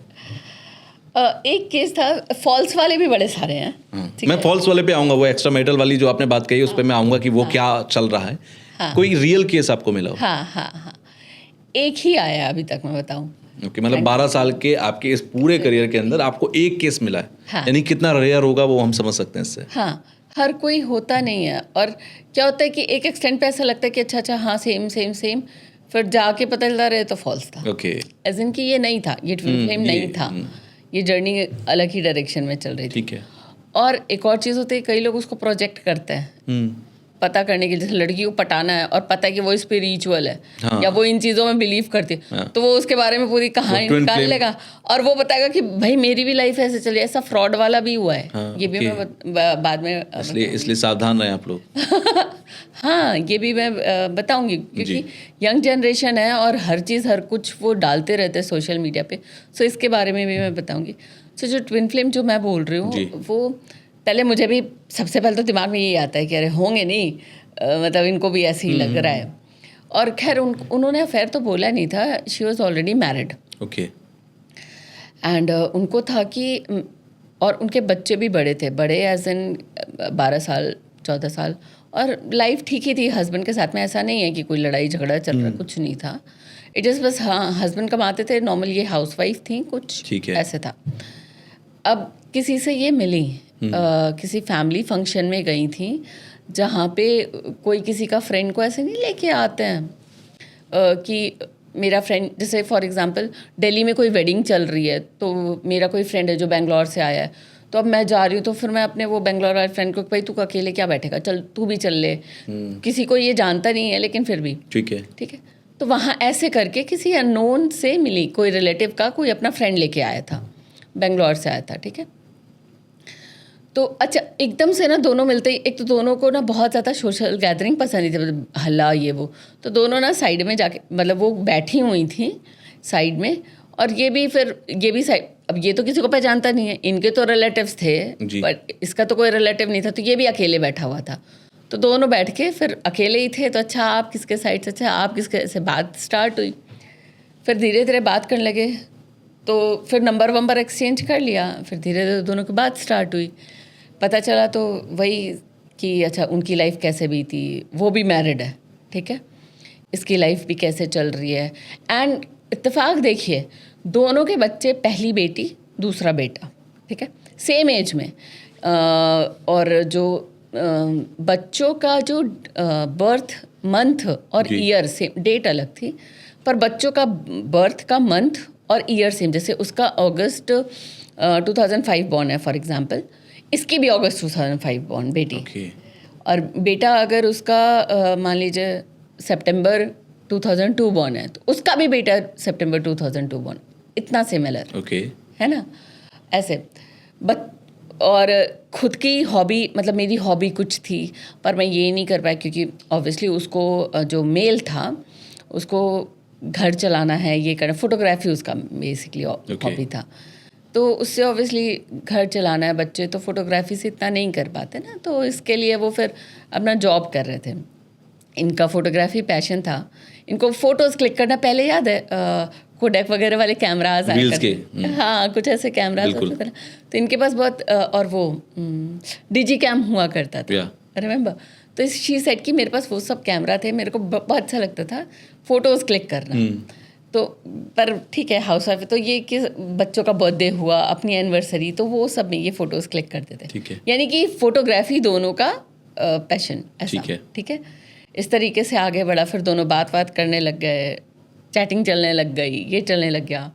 एक केस था, फॉल्स वाले भी बड़े सारे हैं। मैं फॉल्स वाले पे आऊंगा, वो एक्स्ट्रा मेटल वाली जो आपने बात कही उस पर मैं आऊंगा कि वो क्या चल रहा है। कोई रियल केस आपको मिला हो? हाँ, एक ही आया अभी तक, मैं बताऊं। ओके, मतलब 12 साल के आपके इस पूरे करियर के अंदर आपको एक केस मिला है। हाँ। यानी कितना रेयर होगा वो हम समझ सकते हैं इससे। हाँ, हर कोई होता नहीं है। और क्या होता है कि एक एक्सटेंट पे ऐसा लगता है कि अच्छा हाँ सेम, फिर जाके पता चलता रहे तो फॉल्स था। ओके, एज इन कि ये नहीं था, ये ट्विन फ्लेम नहीं था, ये जर्नी अलग ही डायरेक्शन में चल रही थी। ठीक है। और एक और चीज़ होती है, कई लोग उसको प्रोजेक्ट करते हैं पता करने के लिए, जैसे लड़की को पटाना है और पता है कि वो स्पिरिचुअल है, हाँ। या वो इन चीज़ों में बिलीव करती है, हाँ। तो वो उसके बारे में पूरी कहानी twin निकाल flame। लेगा और वो बताएगा कि भाई मेरी भी लाइफ ऐसे चली। ऐसा फ्रॉड वाला भी हुआ है। हाँ, ये भी मैं बाद में इसलिए सावधान रहें आप लोग। हाँ, ये भी मैं बताऊंगी, क्योंकि यंग जनरेशन है और हर चीज़ हर कुछ वो डालते रहते हैं सोशल मीडिया पे, सो इसके बारे में भी मैं बताऊंगी। सो जो ट्विन फ्लेम जो मैं बोल रही हूँ, वो पहले मुझे भी सबसे पहले तो दिमाग में यही आता है कि अरे होंगे नहीं, मतलब इनको भी ऐसे ही लग रहा है। और खैर उन्होंने अफेयर तो बोला नहीं था, she was already married. Okay. And उनको था कि, और उनके बच्चे भी बड़े थे, बड़े एज इन 12 साल 14 साल, और लाइफ ठीक ही थी हस्बैंड के साथ में। ऐसा नहीं है कि कोई लड़ाई झगड़ा चल रहा, कुछ नहीं था। इट इज़ बस, हाँ हस्बैंड कमाते थे, नॉर्मल ये हाउसवाइफ थी, कुछ ठीक है। ऐसे था। अब किसी से ये मिली, किसी फैमिली फंक्शन में गई थी, जहाँ पे कोई किसी का फ्रेंड को ऐसे नहीं लेके आते हैं कि मेरा फ्रेंड, जैसे फॉर एग्जांपल दिल्ली में कोई वेडिंग चल रही है, तो मेरा कोई फ्रेंड है जो बेंगलोर से आया है, तो अब मैं जा रही हूँ, तो फिर मैं अपने वो बेंगलोर वाले फ्रेंड को, भाई तू अकेले क्या बैठेगा, चल तू भी चल ले। किसी को ये जानता नहीं है लेकिन फिर भी ठीक है। तो वहाँ ऐसे करके किसी अननोन से मिली, कोई रिलेटिव का कोई अपना फ्रेंड लेके आया था, बेंगलोर से आया था, ठीक है। तो अच्छा, एकदम से ना दोनों मिलते ही, एक तो दोनों को ना बहुत ज़्यादा सोशल गैदरिंग पसंद नहीं थी, मतलब हल्ला ये वो, तो दोनों ना साइड में जाके, मतलब वो बैठी हुई थी साइड में, और ये भी साइड, अब ये तो किसी को पहचानता नहीं है, इनके तो रिलेटिव्स थे, बट इसका तो कोई रिलेटिव नहीं था, तो ये भी अकेले बैठा हुआ था। तो दोनों बैठ के फिर अकेले ही थे, तो अच्छा आप किसके साइड से, अच्छा आप किसके से, बात स्टार्ट हुई। फिर धीरे धीरे बात करने लगे, तो फिर नंबर एक्सचेंज कर लिया, फिर धीरे धीरे दोनों की बात स्टार्ट हुई। पता चला तो वही कि अच्छा उनकी लाइफ कैसे बीती, वो भी मैरिड है, ठीक है, इसकी लाइफ भी कैसे चल रही है। एंड इत्तेफाक देखिए, दोनों के बच्चे, पहली बेटी दूसरा बेटा, ठीक है, सेम एज में, और जो बच्चों का जो बर्थ मंथ और ईयर सेम, डेट अलग थी, पर बच्चों का बर्थ का मंथ और ईयर सेम, जैसे उसका अगस्त 2005 बॉर्न है फॉर एग्जांपल, इसकी भी अगस्त 2005 बॉर्न बेटी। ओके। और बेटा अगर उसका मान लीजिए सितंबर 2002 बॉर्न है, तो उसका भी बेटा सितंबर 2002 बॉर्न, इतना सिमिलर ओके। है ना। ऐसे और खुद की हॉबी, मतलब मेरी हॉबी कुछ थी पर मैं ये नहीं कर पाई क्योंकि ऑब्वियसली उसको जो मेल था उसको घर चलाना है, ये करना, फोटोग्राफी उसका बेसिकली हॉबी था, तो उससे ऑब्वियसली घर चलाना है बच्चे, तो फोटोग्राफी से इतना नहीं कर पाते ना, तो इसके लिए वो फिर अपना जॉब कर रहे थे। इनका फोटोग्राफी पैशन था, इनको फोटोज़ क्लिक करना, पहले याद है कोडेक वगैरह वाले कैमराज आए Reels के, हाँ कुछ ऐसे कैमराज होते थे ना, तो इनके पास बहुत और वो डिजी कैम हुआ करता था, रिमेंबर। तो शी सेड कि मेरे पास वो सब कैमरा थे, मेरे को बहुत अच्छा लगता था फ़ोटोज़ क्लिक करना। तो पर ठीक है, हाउस वाइफ, तो ये कि बच्चों का बर्थडे हुआ, अपनी एनिवर्सरी, तो वो सब में ये फ़ोटोज़ क्लिक करते थे। ठीक है। यानी कि फ़ोटोग्राफी दोनों का पैशन ऐसा। ठीक है। ठीक है, इस तरीके से आगे बढ़ा, फिर दोनों बात करने लग गए, चैटिंग चलने लग गई, ये चलने लग गया।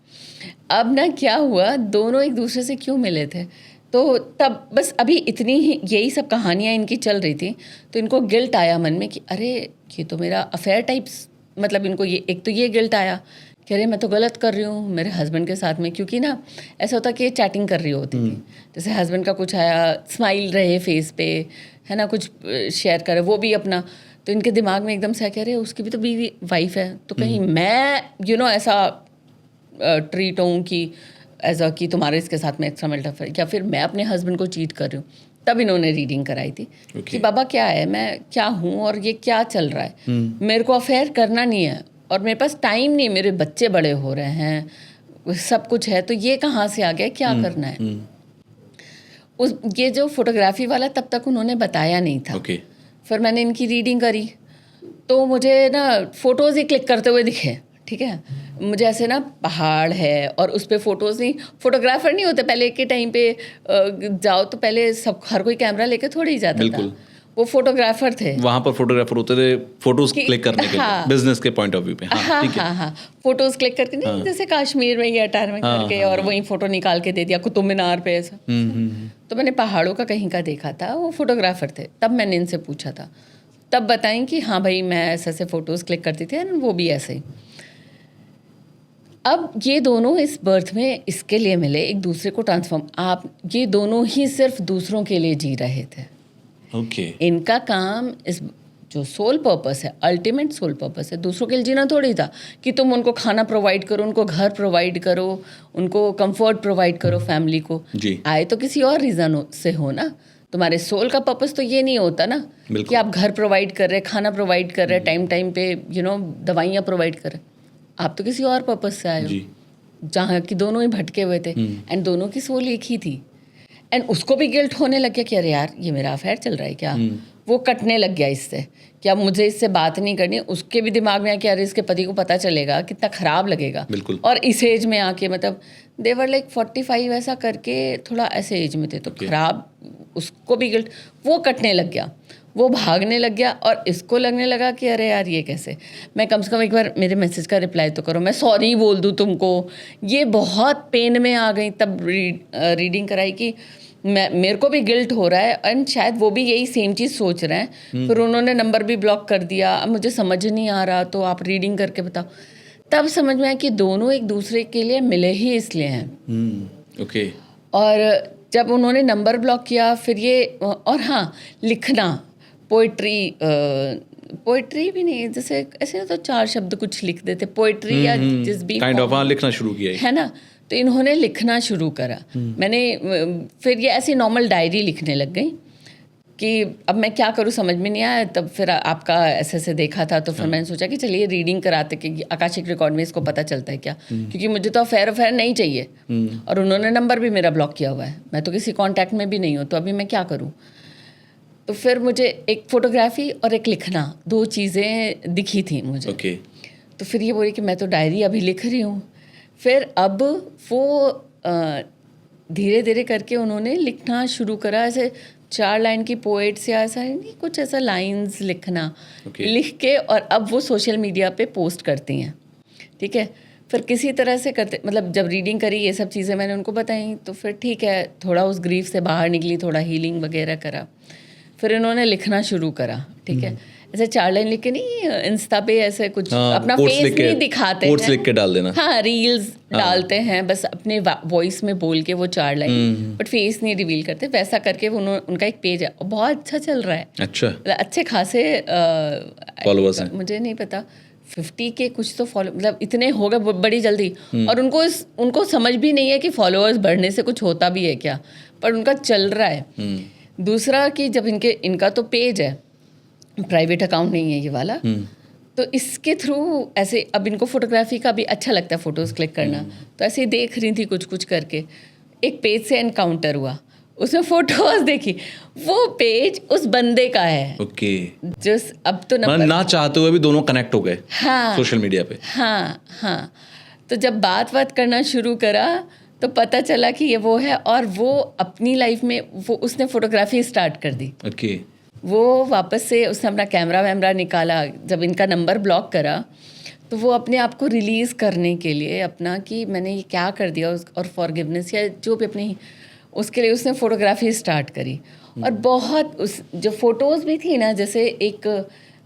अब ना क्या हुआ, दोनों एक दूसरे से क्यों मिले थे, तो तब बस अभी इतनी ही यही सब कहानियाँ इनकी चल रही थी, तो इनको गिल्ट आया मन में कि अरे ये तो मेरा अफेयर टाइप्स, मतलब इनको ये एक तो ये गिल्ट आया कि अरे मैं तो गलत कर रही हूँ मेरे हस्बैंड के साथ में, क्योंकि ना ऐसा होता कि ये चैटिंग कर रही होती थी, जैसे हस्बैंड का कुछ आया, स्माइल रहे फेस पे, है ना, कुछ शेयर करे वो भी अपना, तो इनके दिमाग में एकदम से कह रहे उसकी भी तो बीवी वाइफ है, तो कहीं मैं ऐसा ट्रीट हूँ कि एज अ कि तुम्हारे इसके साथ में एक्स्ट्रा मैरिटल अफेयर, या फिर मैं अपने हस्बैंड को चीट कर रही हूँ। तब इन्होंने रीडिंग कराई थी कि बाबा क्या है, मैं क्या हूँ और ये क्या चल रहा है, मेरे को अफेयर करना नहीं है और मेरे पास टाइम नहीं, मेरे बच्चे बड़े हो रहे हैं, सब कुछ है, तो ये कहाँ से आ गया, क्या करना है। ये जो फोटोग्राफी वाला तब तक उन्होंने बताया नहीं था। फिर मैंने इनकी रीडिंग करी तो मुझे ना फ़ोटोज़ ही क्लिक करते हुए दिखे। ठीक है, मुझे ऐसे ना पहाड़ है और उस पर फ़ोटोज़ नहीं, फोटोग्राफर नहीं होते पहले के टाइम पे, जाओ तो पहले सब हर कोई कैमरा लेके थोड़ी ही जाता था, वो फोटोग्राफर थे, वहाँ पर फोटोग्राफर होते थे फोटोज क्लिक करने के लिए, बिजनेस के पॉइंट ऑफ व्यू पे। हाँ, फोटोज़ क्लिक करके नहीं, जैसे कश्मीर में या अटार में करके और वहीं फ़ोटो निकाल के दे दिया कुतुब मीनार पे ऐसा। तो मैंने पहाड़ों का कहीं का देखा था, वो फोटोग्राफर थे, तब मैंने इनसे पूछा था, तब बताएं कि हाँ भाई मैं ऐसे ऐसे फ़ोटोज़ क्लिक करती थी, वो भी ऐसे ही। अब ये दोनों इस बर्थ में इसके लिए मिले, एक दूसरे को ट्रांसफॉर्म, आप ये दोनों ही सिर्फ दूसरों के लिए जी रहे थे। इनका काम इस जो सोल पर्पस है, अल्टीमेट सोल पर्पस है, दूसरों के लिए जीना थोड़ी था कि तुम उनको खाना प्रोवाइड करो, उनको घर प्रोवाइड करो, उनको कंफर्ट प्रोवाइड करो, फैमिली को आए तो किसी और रीज़न से हो ना। तुम्हारे सोल का पर्पस तो ये नहीं होता ना कि आप घर प्रोवाइड कर रहे, खाना प्रोवाइड कर रहे, टाइम पे दवाइयाँ प्रोवाइड कर रहे, आप तो किसी और पर्पस से आए हो, जहाँ कि दोनों ही भटके हुए थे एंड दोनों की सोल एक ही थी। एंड उसको भी गिल्ट होने लग गया कि अरे यार ये मेरा अफेयर चल रहा है क्या, वो कटने लग गया इससे कि अब मुझे इससे बात नहीं करनी। उसके भी दिमाग में आया कि अरे इसके पति को पता चलेगा कितना ख़राब लगेगा। और इस एज में आके, मतलब देवर लाइक 45 ऐसा करके, थोड़ा ऐसे एज में थे, तो ख़राब, उसको भी गिल्ट, वो कटने लग गया, वो भागने लग गया। और इसको लगने लगा कि अरे यार ये कैसे, मैं कम से कम एक बार मेरे मैसेज का रिप्लाई तो करो, मैं सॉरी बोल दूँ तुमको। ये बहुत पेन में आ गई, तब रीडिंग कराई कि मेरे को भी गिल्ट हो रहा है एंड शायद वो भी यही सेम चीज़ सोच रहे हैं। फिर उन्होंने नंबर भी ब्लॉक कर दिया। अब मुझे समझ नहीं आ रहा, तो आप रीडिंग करके बताओ। तब समझ में आया कि दोनों एक दूसरे के लिए मिले ही इसलिए हैं। और जब उन्होंने नंबर ब्लॉक किया फिर ये, और हाँ लिखना, पोइट्री भी नहीं, जैसे ऐसे तो 4 शब्द कुछ लिख देते, पोइट्री या जिस भी काइंड ऑफ लिखना शुरू किया है ना, तो इन्होंने लिखना शुरू करा। मैंने फिर ये ऐसी नॉर्मल डायरी लिखने लग गई कि अब मैं क्या करूँ समझ में नहीं आया। तब फिर आपका ऐसे देखा था, तो फिर मैंने सोचा कि चलिए रीडिंग कराते कि आकाशिक रिकॉर्ड में इसको पता चलता है क्या, क्योंकि मुझे तो अफेयर नहीं चाहिए और उन्होंने नंबर भी मेरा ब्लॉक किया हुआ है, मैं तो किसी कॉन्टैक्ट में भी नहीं हूँ, तो अभी मैं क्या करूँ। तो फिर मुझे एक फ़ोटोग्राफी और एक लिखना, 2 चीज़ें दिखी थी मुझे। तो फिर ये बोली कि मैं तो डायरी अभी लिख रही हूँ। फिर अब वो धीरे धीरे करके उन्होंने लिखना शुरू करा, ऐसे 4 लाइन की पोएट्स या ऐसा नहीं, कुछ ऐसा लाइंस लिखना लिख के, और अब वो सोशल मीडिया पे पोस्ट करती हैं। ठीक है। फिर किसी तरह से करते, मतलब जब रीडिंग करी ये सब चीज़ें मैंने उनको बताई, तो फिर ठीक है, थोड़ा उस ग्रीफ से बाहर निकली, थोड़ा हीलिंग वगैरह करा। फिर इन्होंने लिखना शुरू करा, ठीक है। ऐसे 4 लाइन लिख के नहीं, इंस्टा पे ऐसे कुछ अपना फेस नहीं दिखाते कोट्स हैं, लिख के डाल देना। हाँ, रील्स डालते हैं बस अपने वॉइस में बोल के वो 4 लाइन, बट फेस नहीं रिवील करते। वैसा करके उनका एक पेज है, बहुत अच्छा चल रहा है। अच्छा, अच्छे खासे फॉलोअर्स हैं। मुझे नहीं पता 50 के कुछ तो फॉलो, मतलब इतने हो गए बड़ी जल्दी। और उनको समझ भी नहीं है कि फॉलोअर्स बढ़ने से कुछ होता भी है क्या, पर उनका चल रहा है। दूसरा कि जब इनका तो पेज है, प्राइवेट अकाउंट नहीं है ये वाला, तो इसके थ्रू ऐसे अब इनको फोटोग्राफी का भी अच्छा लगता है, फोटोज़ क्लिक करना, तो ऐसे ही देख रही थी कुछ कुछ करके, एक पेज से एनकाउंटर हुआ, उसमें फोटोज देखी, वो पेज उस बंदे का है। ओके, जो अब तो ना चाहते हुए भी दोनों कनेक्ट हो गए। हाँ, सोशल मीडिया पे। हाँ। तो जब बात करना शुरू करा तो पता चला कि ये वो है, और वो अपनी लाइफ में वो उसने फोटोग्राफी स्टार्ट कर दी। ओके, वो वापस से उसने अपना कैमरा वैमरा निकाला, जब इनका नंबर ब्लॉक करा तो वो अपने आप को रिलीज़ करने के लिए अपना कि मैंने ये क्या कर दिया, और फॉरगिवनेस या जो भी अपनी, उसके लिए उसने फ़ोटोग्राफी स्टार्ट करी। और बहुत जो फ़ोटोज़ भी थी ना, जैसे एक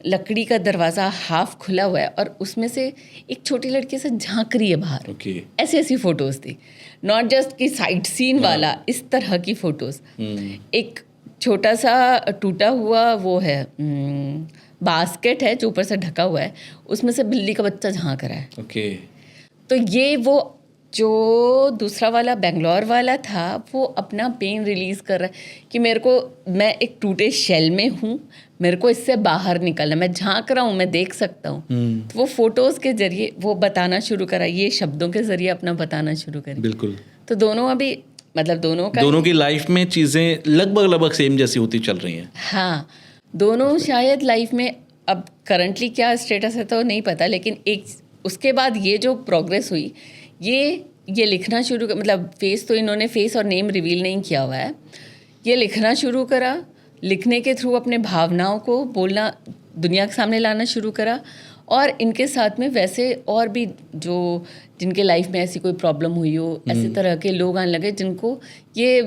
लकड़ी का दरवाज़ा हाफ खुला हुआ है और उसमें से एक छोटी लड़की से झांक रही है बाहर, ऐसी ऐसी फ़ोटोज़ थी। नॉट जस्ट कि साइट सीन वाला, इस तरह की फ़ोटोज़। एक छोटा सा टूटा हुआ वो है बास्केट है जो ऊपर से ढका हुआ है, उसमें से बिल्ली का बच्चा झांक रहा है। ओके। तो ये वो जो दूसरा वाला बेंगलोर वाला था, वो अपना पेन रिलीज़ कर रहा है कि मैं एक टूटे शेल में हूँ, मेरे को इससे बाहर निकलना, मैं झांक रहा हूँ, मैं देख सकता हूँ। तो वो फोटोज़ के जरिए वो बताना शुरू करा, ये शब्दों के जरिए अपना बताना शुरू करी। बिल्कुल। तो दोनों अभी मतलब दोनों की लाइफ में चीज़ें लगभग सेम जैसी होती चल रही हैं। हाँ, दोनों शायद लाइफ में अब करंटली क्या स्टेटस है तो नहीं पता, लेकिन एक उसके बाद ये जो प्रोग्रेस हुई, ये लिखना शुरू मतलब फेस तो इन्होंने फेस और नेम रिवील नहीं किया हुआ है, ये लिखना शुरू करा, लिखने के थ्रू अपने भावनाओं को बोलना, दुनिया के सामने लाना शुरू करा। और इनके साथ में वैसे और भी जिनके लाइफ में ऐसी कोई प्रॉब्लम हुई हो, ऐसे तरह के लोग आने लगे जिनको ये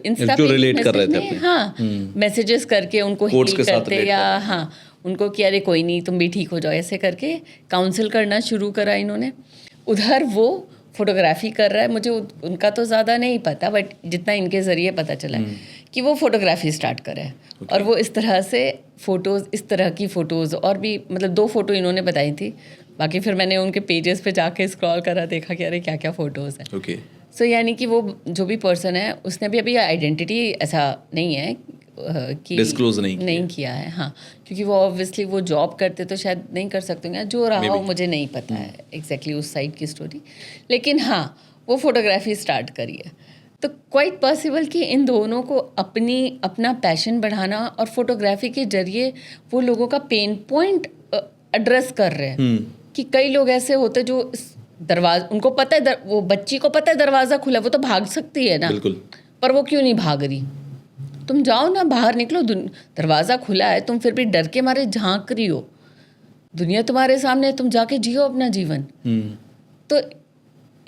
इंस्टा पे रिलेट कर रहे थे अपने। हाँ, मैसेजेस करके उनको हील करते, या हाँ उनको कि अरे कोई नहीं तुम भी ठीक हो जाओ, ऐसे करके काउंसिल करना शुरू करा इन्होंने। उधर वो फोटोग्राफी कर रहा है, मुझे उनका तो ज़्यादा नहीं पता, बट जितना इनके ज़रिए पता चला है कि वो फोटोग्राफी स्टार्ट करा है। और वो इस तरह से फ़ोटोज़, इस तरह की फ़ोटोज़, और भी मतलब 2 फ़ोटो इन्होंने बताई थी, बाकी फिर मैंने उनके पेजेस पे जाके स्क्रॉल करा, देखा कि अरे क्या क्या फ़ोटोज़ हैं। ओके। सो यानी कि वो जो भी पर्सन है उसने भी अभी आइडेंटिटी ऐसा नहीं है कि डिस्क्लोज नहीं किया है। हाँ, क्योंकि वो ऑब्वियसली वो जॉब करते तो शायद नहीं कर सकते होंगे, जो रहा हो मुझे नहीं पता है एग्जैक्टली उस साइड की स्टोरी, लेकिन हाँ वो फोटोग्राफी स्टार्ट करी है। तो क्वाइट पॉसिबल कि इन दोनों को अपना पैशन बढ़ाना और फोटोग्राफी के जरिए वो लोगों का पेन पॉइंट एड्रेस कर रहे हैं। कि कई लोग ऐसे होते जो दरवाजा, उनको पता है वो बच्ची को पता है दरवाज़ा खुला, वो तो भाग सकती है ना, बिल्कुल, पर वो क्यों नहीं भाग रही? तुम जाओ ना, बाहर निकलो, दरवाज़ा खुला है, तुम फिर भी डर के मारे झांक रही हो, दुनिया तुम्हारे सामने, तुम जाके जियो अपना जीवन। तो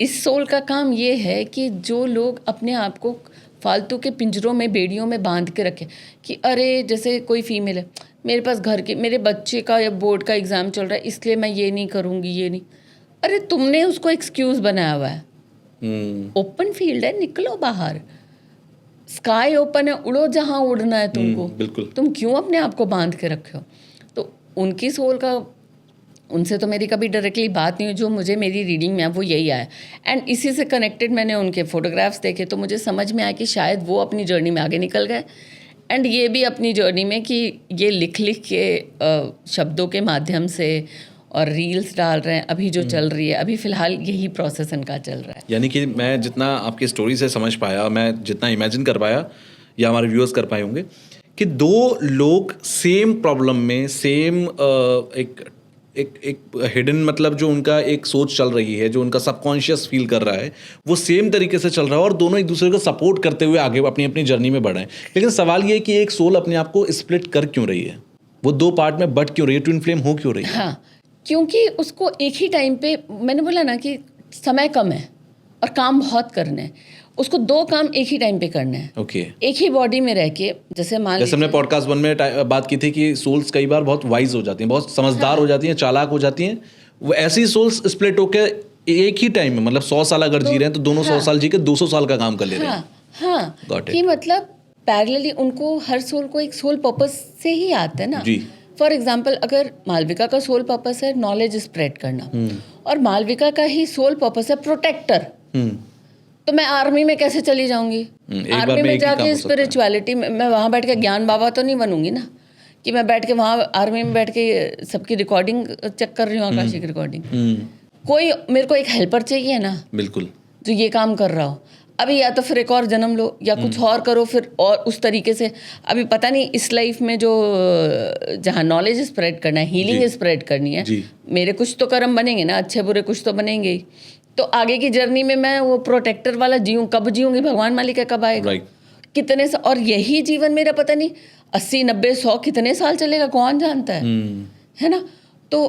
इस सोल का काम ये है कि जो लोग अपने आप को फालतू के पिंजरों में, बेड़ियों में बांध के रखें कि अरे जैसे कोई फीमेल है, मेरे पास मेरे बच्चे का या बोर्ड का एग्ज़ाम चल रहा है इसलिए मैं ये नहीं करूँगी, ये नहीं। अरे तुमने उसको एक्सक्यूज़ बनाया हुआ है। ओपन फील्ड है, निकलो बाहर, स्काई ओपन है, उड़ो जहाँ उड़ना है तुमको। बिल्कुल। तुम क्यों अपने आप को बांध के रखे हो? तो उनकी सोल का, उनसे तो मेरी कभी डायरेक्टली बात नहीं हुई, जो मुझे मेरी रीडिंग में वो यही आया। एंड इसी से कनेक्टेड मैंने उनके फोटोग्राफ्स देखे तो मुझे समझ में आया कि शायद वो अपनी जर्नी में आगे निकल गए, एंड ये भी अपनी जर्नी में कि ये लिख के शब्दों के माध्यम से और रील्स डाल रहे हैं, अभी जो चल रही है, अभी फ़िलहाल यही प्रोसेस इनका चल रहा है। यानी कि मैं जितना आपकी स्टोरी से समझ पाया, मैं जितना इमेजिन कर पाया या हमारे व्यूअर्स कर पाए होंगे कि 2 लोग सेम प्रॉब्लम में, सेम एक हिडन, मतलब जो उनका एक सोच चल रही है, जो उनका सबकॉन्शियस फील कर रहा है, वो सेम तरीके से चल रहा है और दोनों एक दूसरे को सपोर्ट करते हुए आगे अपनी अपनी जर्नी में बढ़े हैं। लेकिन सवाल ये है कि एक सोल अपने आप को स्प्लिट कर क्यों रही है, वो 2 पार्ट में बट क्यों रही है, ट्विन फ्लेम हो क्यों रही है? हाँ, क्योंकि उसको एक ही टाइम पे, मैंने बोला ना कि समय कम है और काम बहुत करने हैं, उसको 2 काम एक ही टाइम पे करने हैं। ओके। एक ही बॉडी में रह के, जैसे मान जैसे हमने पॉडकास्ट 1 में बात की थी कि सोल्स कई बार बहुत वाइज हो जाती हैं, बहुत समझदार हो जाती हैं, चालाक हो जाती हैं, वो ऐसी सोल्स स्प्लिट होकर एक ही टाइम में, मतलब 100 साल अगर जी रहे हैं तो दोनों 100 साल जी के 200 साल का काम कर ले रहे हैं। हाँ Got it. कि मतलब पैरेलली उनको हर सोल को एक सोल पर्पस से ही आता है ना। जी। फॉर एग्जाम्पल, अगर मालविका का सोल पर्पस है नॉलेज स्प्रेड करना, और मालविका का ही सोल पर्पस है प्रोटेक्टर, तो मैं आर्मी में कैसे चली जाऊंगी? एक बार आर्मी में में एक ही काम जाके हो सकता है। स्पिरिचुअलिटी में मैं वहां बैठ के ज्ञान बाबा तो नहीं बनूंगी ना, कि मैं बैठ के वहां आर्मी में बैठ के सबकी रिकॉर्डिंग चेक कर रही हूँ, आकाशिक रिकॉर्डिंग। कोई मेरे को एक हेल्पर चाहिए ना, बिल्कुल। जो ये काम कर रहा हो। अभी या तो फिर एक और जन्म लो या कुछ और करो फिर, और उस तरीके से अभी पता नहीं इस लाइफ में जो जहाँ नॉलेज स्प्रेड करना है, हीलिंग स्प्रेड करनी है, जी। मेरे कुछ तो कर्म बनेंगे ना, अच्छे बुरे कुछ तो बनेंगे ही। तो आगे की जर्नी में मैं वो प्रोटेक्टर वाला जीऊँ, कब जीऊँगी भगवान मालिक है, कब आएगा, राइट। कितने और यही जीवन मेरा पता नहीं 80 90 100 कितने साल चलेगा, कौन जानता है ना। तो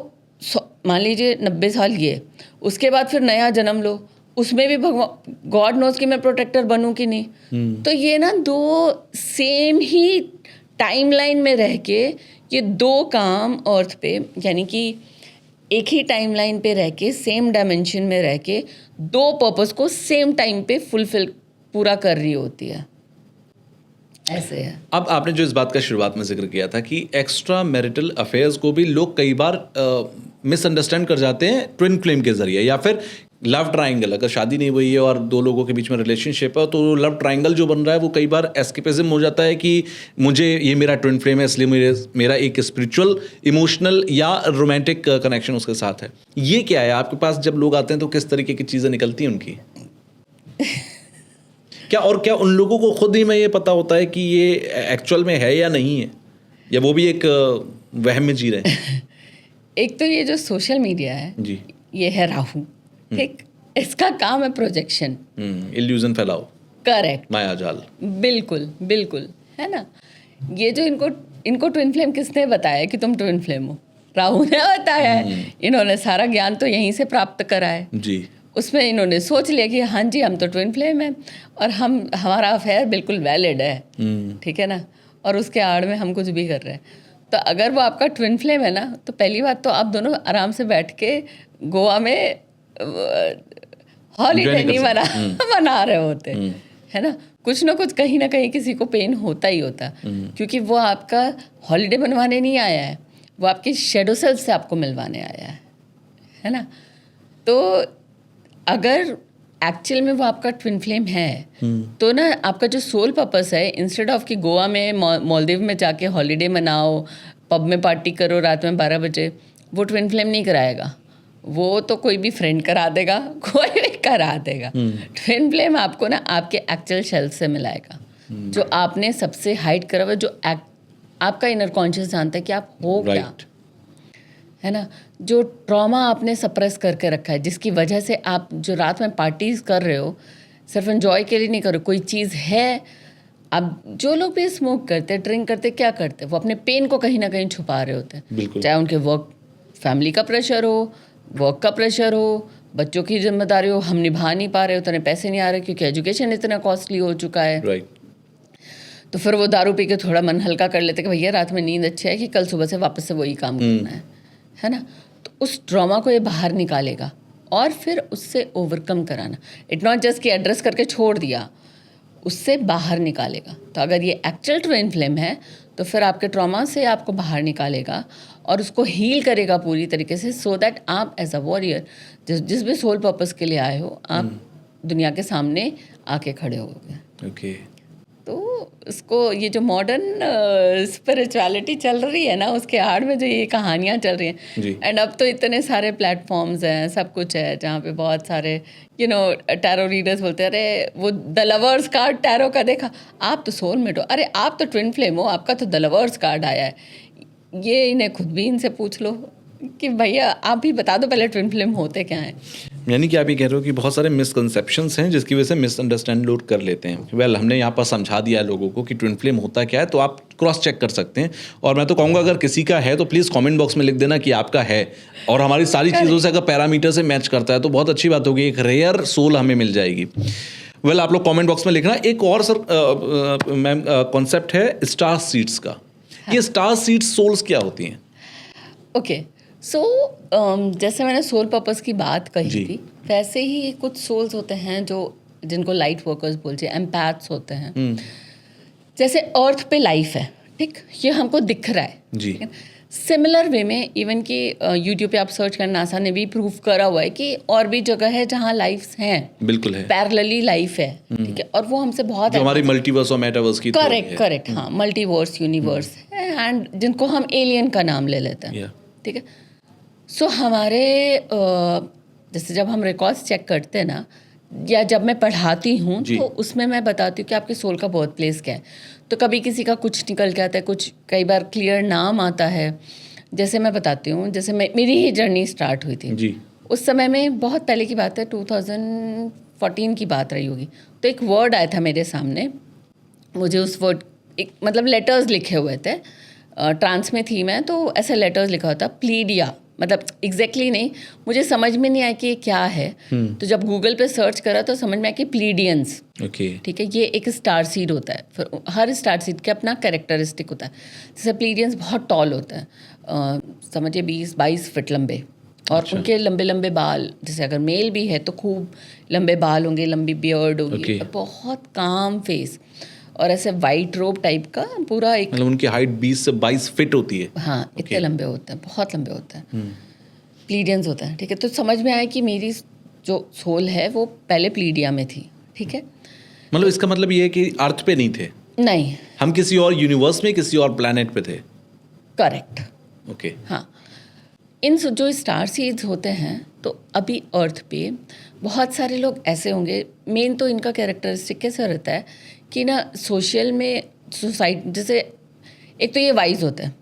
मान लीजिए 90 साल ये, उसके बाद फिर नया जन्म लो, उसमें भी भगवान गॉड नोज कि मैं प्रोटेक्टर बनूं कि नहीं। तो ये ना 2 सेम ही टाइमलाइन में रह के ये 2 काम अर्थ पे, यानी कि एक ही टाइमलाइन पे रह के, सेम डायमेंशन में रह के 2 पर्पस को सेम टाइम पे फुलफिल पूरा कर रही होती है, ऐसे है। अब आपने जो इस बात का शुरुआत में जिक्र किया था कि एक्स्ट्रा मैरिटल अफेयर्स को भी लोग कई बार मिसअंडरस्टैंड कर जाते हैं ट्विन फ्लेम के जरिए, या फिर लव ट्रायंगल, अगर शादी नहीं हुई है और 2 लोगों के बीच में रिलेशनशिप है तो लव ट्रायंगल जो बन रहा है वो कई बार एस्केपिज्म हो जाता है कि मुझे ये मेरा ट्विन फ्लेम है इसलिए मेरा एक स्पिरिचुअल, इमोशनल या रोमांटिक कनेक्शन उसके साथ है। ये क्या है? आपके पास जब लोग आते हैं तो किस तरीके की चीज़ें निकलती हैं उनकी? क्या उन लोगों को खुद ही में ये पता होता है कि ये एक्चुअल में है या नहीं है, या वो भी एक वहम में जी रहे हैं? एक तो ये जो सोशल मीडिया है जी। ये है राहु, ठीक, इसका काम है प्रोजेक्शन, इल्यूजन फैलाओ, करेक्ट, माया जाल। बिल्कुल बिल्कुल, है ना। ये जो इनको ट्विन फ्लेम किसने बताया कि तुम ट्विन फ्लेम हो? राहु ने बताया है। इन्होंने सारा ज्ञान तो यहीं से प्राप्त करा है जी। उसमें इन्होंने सोच लिया कि हाँ जी हम तो ट्विन फ्लेम हैं और हमारा अफेयर बिल्कुल वैलिड है, ठीक है ना, और उसके आड़ में हम कुछ भी कर रहे हैं। तो अगर वो आपका ट्विन फ्लेम है ना, तो पहली बात तो आप दोनों आराम से बैठ के गोवा में हॉलीडे नहीं मना रहे होते, है ना। कुछ ना कुछ कहीं ना कहीं किसी को पेन होता ही होता, क्योंकि वो आपका हॉलीडे बनवाने नहीं आया है, वो आपके शेडो सेल्फ से आपको मिलवाने आया है ना। तो अगर एक्चुअल में वो आपका ट्विन फ्लेम है तो ना आपका जो सोल पर्पस है, इंस्टेड ऑफ कि गोवा में मालदीव में जाके हॉलीडे मनाओ, पब में पार्टी करो रात में 12 बजे, वो ट्विन फ्लेम नहीं कराएगा। वो तो कोई भी फ्रेंड करा देगा, कोई भी करा देगा। ट्विन फ्लेम आपको ना आपके एक्चुअल सेल्फ से मिलाएगा, जो आपने सबसे हाइड करा हुआ, जो आपका इनर कॉन्शियस जानता है कि आप हो क्या, है ना। जो ट्रॉमा आपने सप्रेस करके रखा है, जिसकी वजह से आप जो रात में पार्टीज कर रहे हो सिर्फ एंजॉय के लिए नहीं कर रहे हो, कोई चीज़ है। अब जो लोग भी स्मोक करते, ड्रिंक करते, क्या करते, वो अपने पेन को कहीं ना कहीं छुपा रहे होते हैं, चाहे उनके वर्क, फैमिली का प्रेशर हो, वर्क का प्रेशर हो, बच्चों की जिम्मेदारी हो, हम निभा नहीं पा रहे, उतने पैसे नहीं आ रहे क्योंकि एजुकेशन इतना कॉस्टली हो चुका है। तो फिर वो दारू पी के थोड़ा मन हल्का कर लेते कि भैया रात में नींद अच्छी है कि कल सुबह से वापस से वही काम करना है ना। तो उस ट्रॉमा को ये बाहर निकालेगा और फिर उससे ओवरकम कराना। इट नॉट जस्ट कि एड्रेस करके छोड़ दिया, उससे बाहर निकालेगा। तो अगर ये एक्चुअल ट्विन फ्लेम है तो फिर आपके ट्रॉमा से आपको बाहर निकालेगा और उसको हील करेगा पूरी तरीके से, सो दैट आप एज अ वॉरियर जिस भी सोल पर्पस के लिए आए हो, आप दुनिया के सामने आके खड़े होगे। ओके। तो इसको ये जो मॉडर्न स्पिरिचुअलिटी चल रही है ना, उसके आड़ में जो ये कहानियाँ चल रही हैं, एंड अब तो इतने सारे प्लेटफॉर्म्स हैं, सब कुछ है जहाँ पे बहुत सारे टैरो रीडर्स बोलते हैं अरे वो द लवर्स कार्ड टैरो का देखा, आप तो सोलमेट हो, अरे आप तो ट्विन फ्लेम हो, आपका तो द लवर्स कार्ड आया है। ये इन्हें खुद भी इनसे पूछ लो कि भैया आप भी बता दो पहले ट्विन फ्लेम होते क्या हैं। यानी कि आप ये कह रहे हो कि बहुत सारे मिसकंसेप्शंस हैं जिसकी वजह से मिसअंडरस्टैंड लोग कर लेते हैं। वेल हमने यहाँ पर समझा दिया लोगों को कि ट्विन फ्लेम होता क्या है, तो आप क्रॉस चेक कर सकते हैं। और मैं तो कहूँगा अगर किसी का है तो प्लीज़ कमेंट बॉक्स में लिख देना कि आपका है, और हमारी सारी चीज़ों से अगर पैरामीटर से मैच करता है तो बहुत अच्छी बात होगी, एक रेयर सोल हमें मिल जाएगी। वेल आप लोग कमेंट बॉक्स में लिखना। एक और सर मैम कॉन्सेप्ट है स्टार सीड्स का। ये स्टार सीड्स सोल्स क्या होती हैं? ओके, सो जैसे मैंने सोल पर्पस की बात कही जी। थी, वैसे ही कुछ सोल्स होते हैं जो जिनको लाइट वर्कर्स बोलते हैं, एम्पैथ्स होते हैं। जैसे अर्थ पे लाइफ है, ठीक, ये हमको दिख रहा है जी। सिमिलर वे में इवन कि यूट्यूब पे आप सर्च करना, नासा ने भी प्रूव करा हुआ है कि और भी जगह है जहाँ लाइफ्स हैं, बिल्कुल है, पैरेलली लाइफ है, ठीक है, और वो हमसे बहुत जो हमारी मल्टीवर्स और मेटावर्स की करेक्ट हाँ, मल्टीवर्स यूनिवर्स है, एंड जिनको हम एलियन का नाम ले लेते हैं, ठीक है। सो हमारे जैसे जब हम रिकॉर्ड्स चेक करते हैं ना, या जब मैं पढ़ाती हूँ तो उसमें मैं बताती हूँ कि आपके सोल का बर्थ प्लेस क्या है। तो कभी किसी का कुछ निकल के आता है, कुछ कई बार क्लियर नाम आता है। जैसे मैं बताती हूँ, जैसे मेरी ही जर्नी स्टार्ट हुई थी जी। उस समय में, बहुत पहले की बात है, 2014 की बात रही होगी। तो एक वर्ड आया था मेरे सामने, मुझे उस वर्ड एक मतलब लेटर्स लिखे हुए थे, ट्रांस में थी मैं, तो ऐसे लेटर्स लिखा हुआ था प्लीडिया, मतलब एग्जैक्टली नहीं, मुझे समझ में नहीं आया कि ये क्या है। तो जब गूगल पे सर्च करा तो समझ में आया कि प्लीडियंस, ओके, ठीक है, ये एक स्टार सीड होता है। फिर हर स्टार सीड के अपना कैरेक्टरिस्टिक होता है। जैसे प्लीडियंस बहुत टॉल होता है, समझिए 20-22 फीट लंबे, और उनके लंबे लंबे बाल, जैसे अगर मेल भी है तो खूब लंबे बाल होंगे, लंबी बियर्ड होगी, बहुत काम फेस, और ऐसे वाइट रोब टाइप का पूरा एक, मतलब उनकी हाइट 20 से 22 फीट होती है। हाँ, इतने लंबे होते हैं, बहुत लंबे होते हैं, प्लीडियंस होता है, ठीक है। तो समझ में आया कि मेरी जो सोल है वो पहले प्लीडिया में थी, ठीक है। मतलब इसका मतलब ये है कि अर्थ पे नहीं थे, नहीं, हम किसी और यूनिवर्स में, किसी और प्लैनेट पे थे। Correct, okay. हाँ। इन जो स्टार सीड्स होते हैं, तो अभी अर्थ पे बहुत सारे लोग ऐसे होंगे, मेन तो इनका कैरेक्टरिस्टिक कैसा रहता है कि ना, सोशल में सोसाइटी, जैसे एक तो ये वाइज होता है,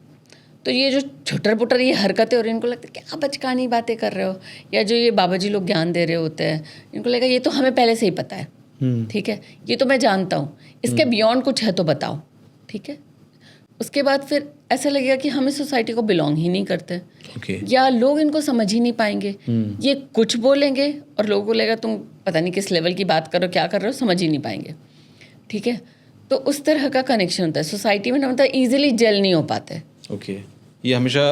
तो ये जो छुटर पुटर ये हरकतें हो रही हैं, इनको लगता है क्या बचकानी बातें कर रहे हो, या जो ये बाबा जी लोग ज्ञान दे रहे होते हैं, इनको लगेगा ये तो हमें पहले से ही पता है, ठीक है, ये तो मैं जानता हूँ, इसके बियॉन्ड कुछ है तो बताओ, ठीक है। उसके बाद फिर ऐसा लगेगा कि हम इस सोसाइटी को बिलोंग ही नहीं करते, या लोग इनको समझ ही नहीं पाएंगे, ये कुछ बोलेंगे और लोगों को लगेगा तुम पता नहीं किस लेवल की बात करो, क्या कर रहे हो, समझ ही नहीं पाएंगे, ठीक है। तो उस तरह का कनेक्शन होता है सोसाइटी में ना, मतलब ईजिली जेल नहीं हो पाते। ओके, ये हमेशा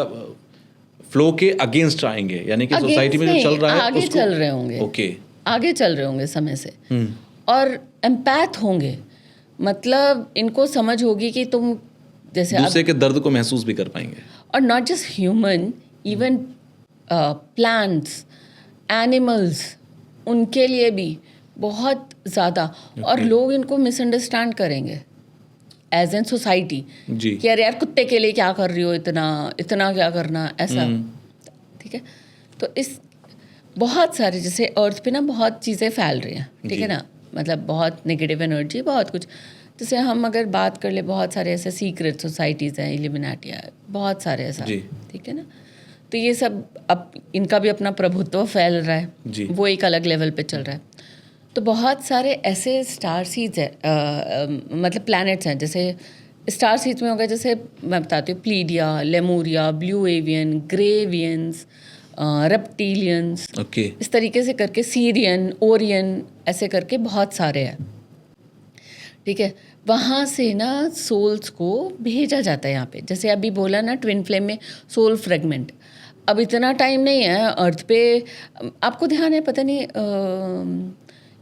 फ्लो के अगेंस्ट आएंगे, यानी कि सोसाइटी में जो चल रहा है आगे चल रहे होंगे, ओके, आगे चल रहे होंगे समय से, और एम्पैथ होंगे, मतलब इनको समझ होगी कि तुम जैसे दूसरे के दर्द को महसूस भी कर पाएंगे, और not just human, even plants, animals, उनके लिए भी बहुत ज़्यादा। और लोग इनको मिसअंडरस्टैंड करेंगे एज एन सोसाइटी जी, कि अरे यार कुत्ते के लिए क्या कर रही हो, इतना इतना क्या करना, ऐसा, ठीक है। तो इस बहुत सारे, जैसे अर्थ पे ना बहुत चीज़ें फैल रही हैं, ठीक है ना, मतलब बहुत नेगेटिव एनर्जी, बहुत कुछ। जैसे हम अगर बात कर ले, बहुत सारे ऐसे सीक्रेट सोसाइटीज़ हैं, इल्यूमिनाटी है, बहुत सारे ऐसा, ठीक है ना। तो ये सब अब इनका भी अपना प्रभुत्व फैल रहा है, वो एक अलग लेवल पे चल रहा है। तो बहुत सारे ऐसे स्टार सीड्स हैं, मतलब प्लैनेट्स हैं। जैसे स्टार सीड्स में हो गए, जैसे मैं बताती हूँ, प्लीडिया, लेमूरिया, ब्लू एवियन, ग्रेवियंस, रेप्टिलियंस, इस तरीके से करके सीरियन, ओरियन, ऐसे करके बहुत सारे हैं, ठीक है। वहाँ से ना सोल्स को भेजा जाता है यहाँ पे। जैसे अभी बोला ना ट्विन फ्लेम में सोल फ्रेगमेंट, अब इतना टाइम नहीं है अर्थ पे, आपको ध्यान है पता नहीं,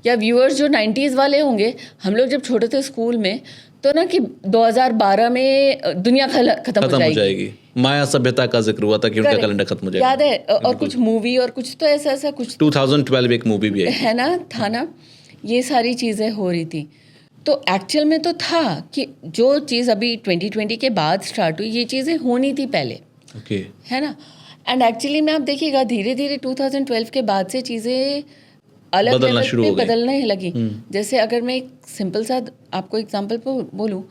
या व्यूअर्स जो 90s वाले होंगे, हम लोग जब छोटे थे स्कूल में, तो ना कि 2012 में दुनिया खत्म हो जाएगी, माया सभ्यता का जिक्र हुआ था कि उनका कैलेंडर खत्म हो जाएगा, याद है। और कुछ मूवी और कुछ तो ऐसा कुछ 2012 एक मूवी भी है ना, था ना, ये सारी चीज़ें हो रही थी। तो एक्चुअल में तो था कि जो चीज़ अभी 2020 के बाद स्टार्ट हुई, ये चीज़ें होनी थी पहले, है ना। एंड एक्चुअली में आप देखिएगा धीरे धीरे 2012 के बाद से चीज़ें अलग बदलने लगी। जैसे अगर मैं एक सिंपल सा आपको एग्जांपल बोलूँ,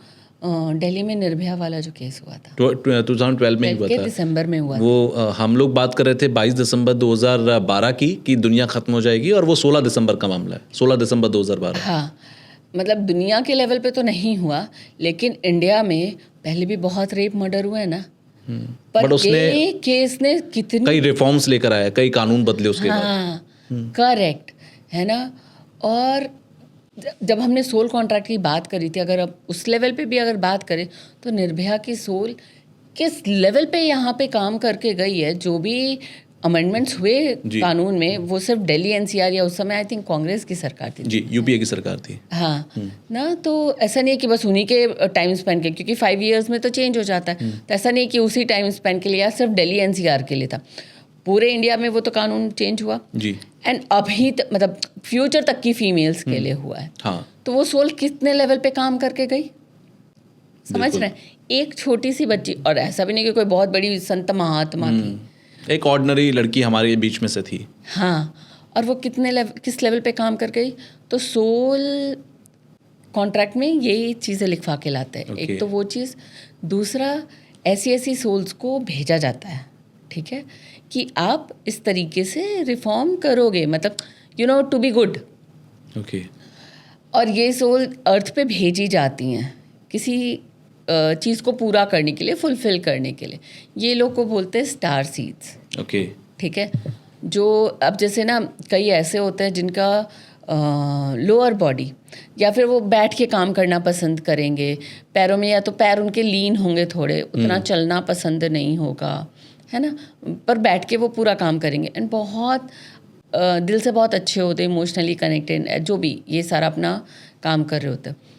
दिल्ली में निर्भया वाला जो केस हुआ था 2012 में हुआ था, दिसंबर में हुआ, वो हम लोग बात कर रहे थे 22 दिसंबर 2012 की कि दुनिया खत्म हो जाएगी, और वो 16 दिसंबर का मामला है, 16 दिसंबर 2012। हाँ, मतलब दुनिया के लेवल पे तो नहीं हुआ, लेकिन इंडिया में पहले भी बहुत रेप मर्डर हुए हैं ना। पर ये केस ने कितनी कई रिफॉर्म्स लेकर आया, कई कानून बदले उसके बाद। हाँ, करेक्ट है ना। और जब हमने सोल कॉन्ट्रैक्ट की बात करी थी, अगर अब उस लेवल पे भी अगर बात करें तो निर्भया की सोल किस लेवल पे यहाँ पे काम करके गई है। जो भी अमेंडमेंट्स हुए कानून में, वो सिर्फ दिल्ली एनसीआर या उस समय आई थिंक कांग्रेस की सरकार थी जी, यूपीए की सरकार थी। हाँ ना, तो ऐसा नहीं है कि बस उन्हीं के टाइम स्पेन के, क्योंकि 5 years में तो चेंज हो जाता है। तो ऐसा नहीं है कि उसी टाइम स्पेन के लिए या सिर्फ दिल्ली एनसीआर के लिए था, पूरे इंडिया में वो तो कानून चेंज हुआ जी। एंड अभी मतलब फ्यूचर तक की फीमेल्स के लिए हुआ है। हाँ, तो वो सोल कितने लेवल पे काम करके गई, समझ रहे हैं। एक छोटी सी बच्ची, और ऐसा भी नहीं कि कोई बहुत बड़ी संत महात्मा थी, एक ऑर्डिनरी लड़की हमारे बीच में से थी। हाँ, और वो किस लेवल पे काम कर गई। तो सोल कॉन्ट्रैक्ट में ये चीज़ें लिखवा के लाते हैं। एक तो वो चीज़, दूसरा ऐसी सोल्स को भेजा जाता है, ठीक है, कि आप इस तरीके से रिफॉर्म करोगे, मतलब you know to be good. Okay. और ये सोल अर्थ पे भेजी जाती हैं किसी चीज़ को पूरा करने के लिए, फुलफिल करने के लिए। ये लोग को बोलते हैं स्टार सीड्स। ओके। ठीक है। जो अब जैसे ना कई ऐसे होते हैं जिनका लोअर बॉडी, या फिर वो बैठ के काम करना पसंद करेंगे, पैरों में या तो पैर उनके लीन होंगे थोड़े, उतना चलना पसंद नहीं होगा, है ना, पर बैठ के वो पूरा काम करेंगे एंड बहुत दिल से बहुत अच्छे होते, इमोशनली कनेक्टेड, जो भी ये सारा अपना काम कर रहे होते हैं।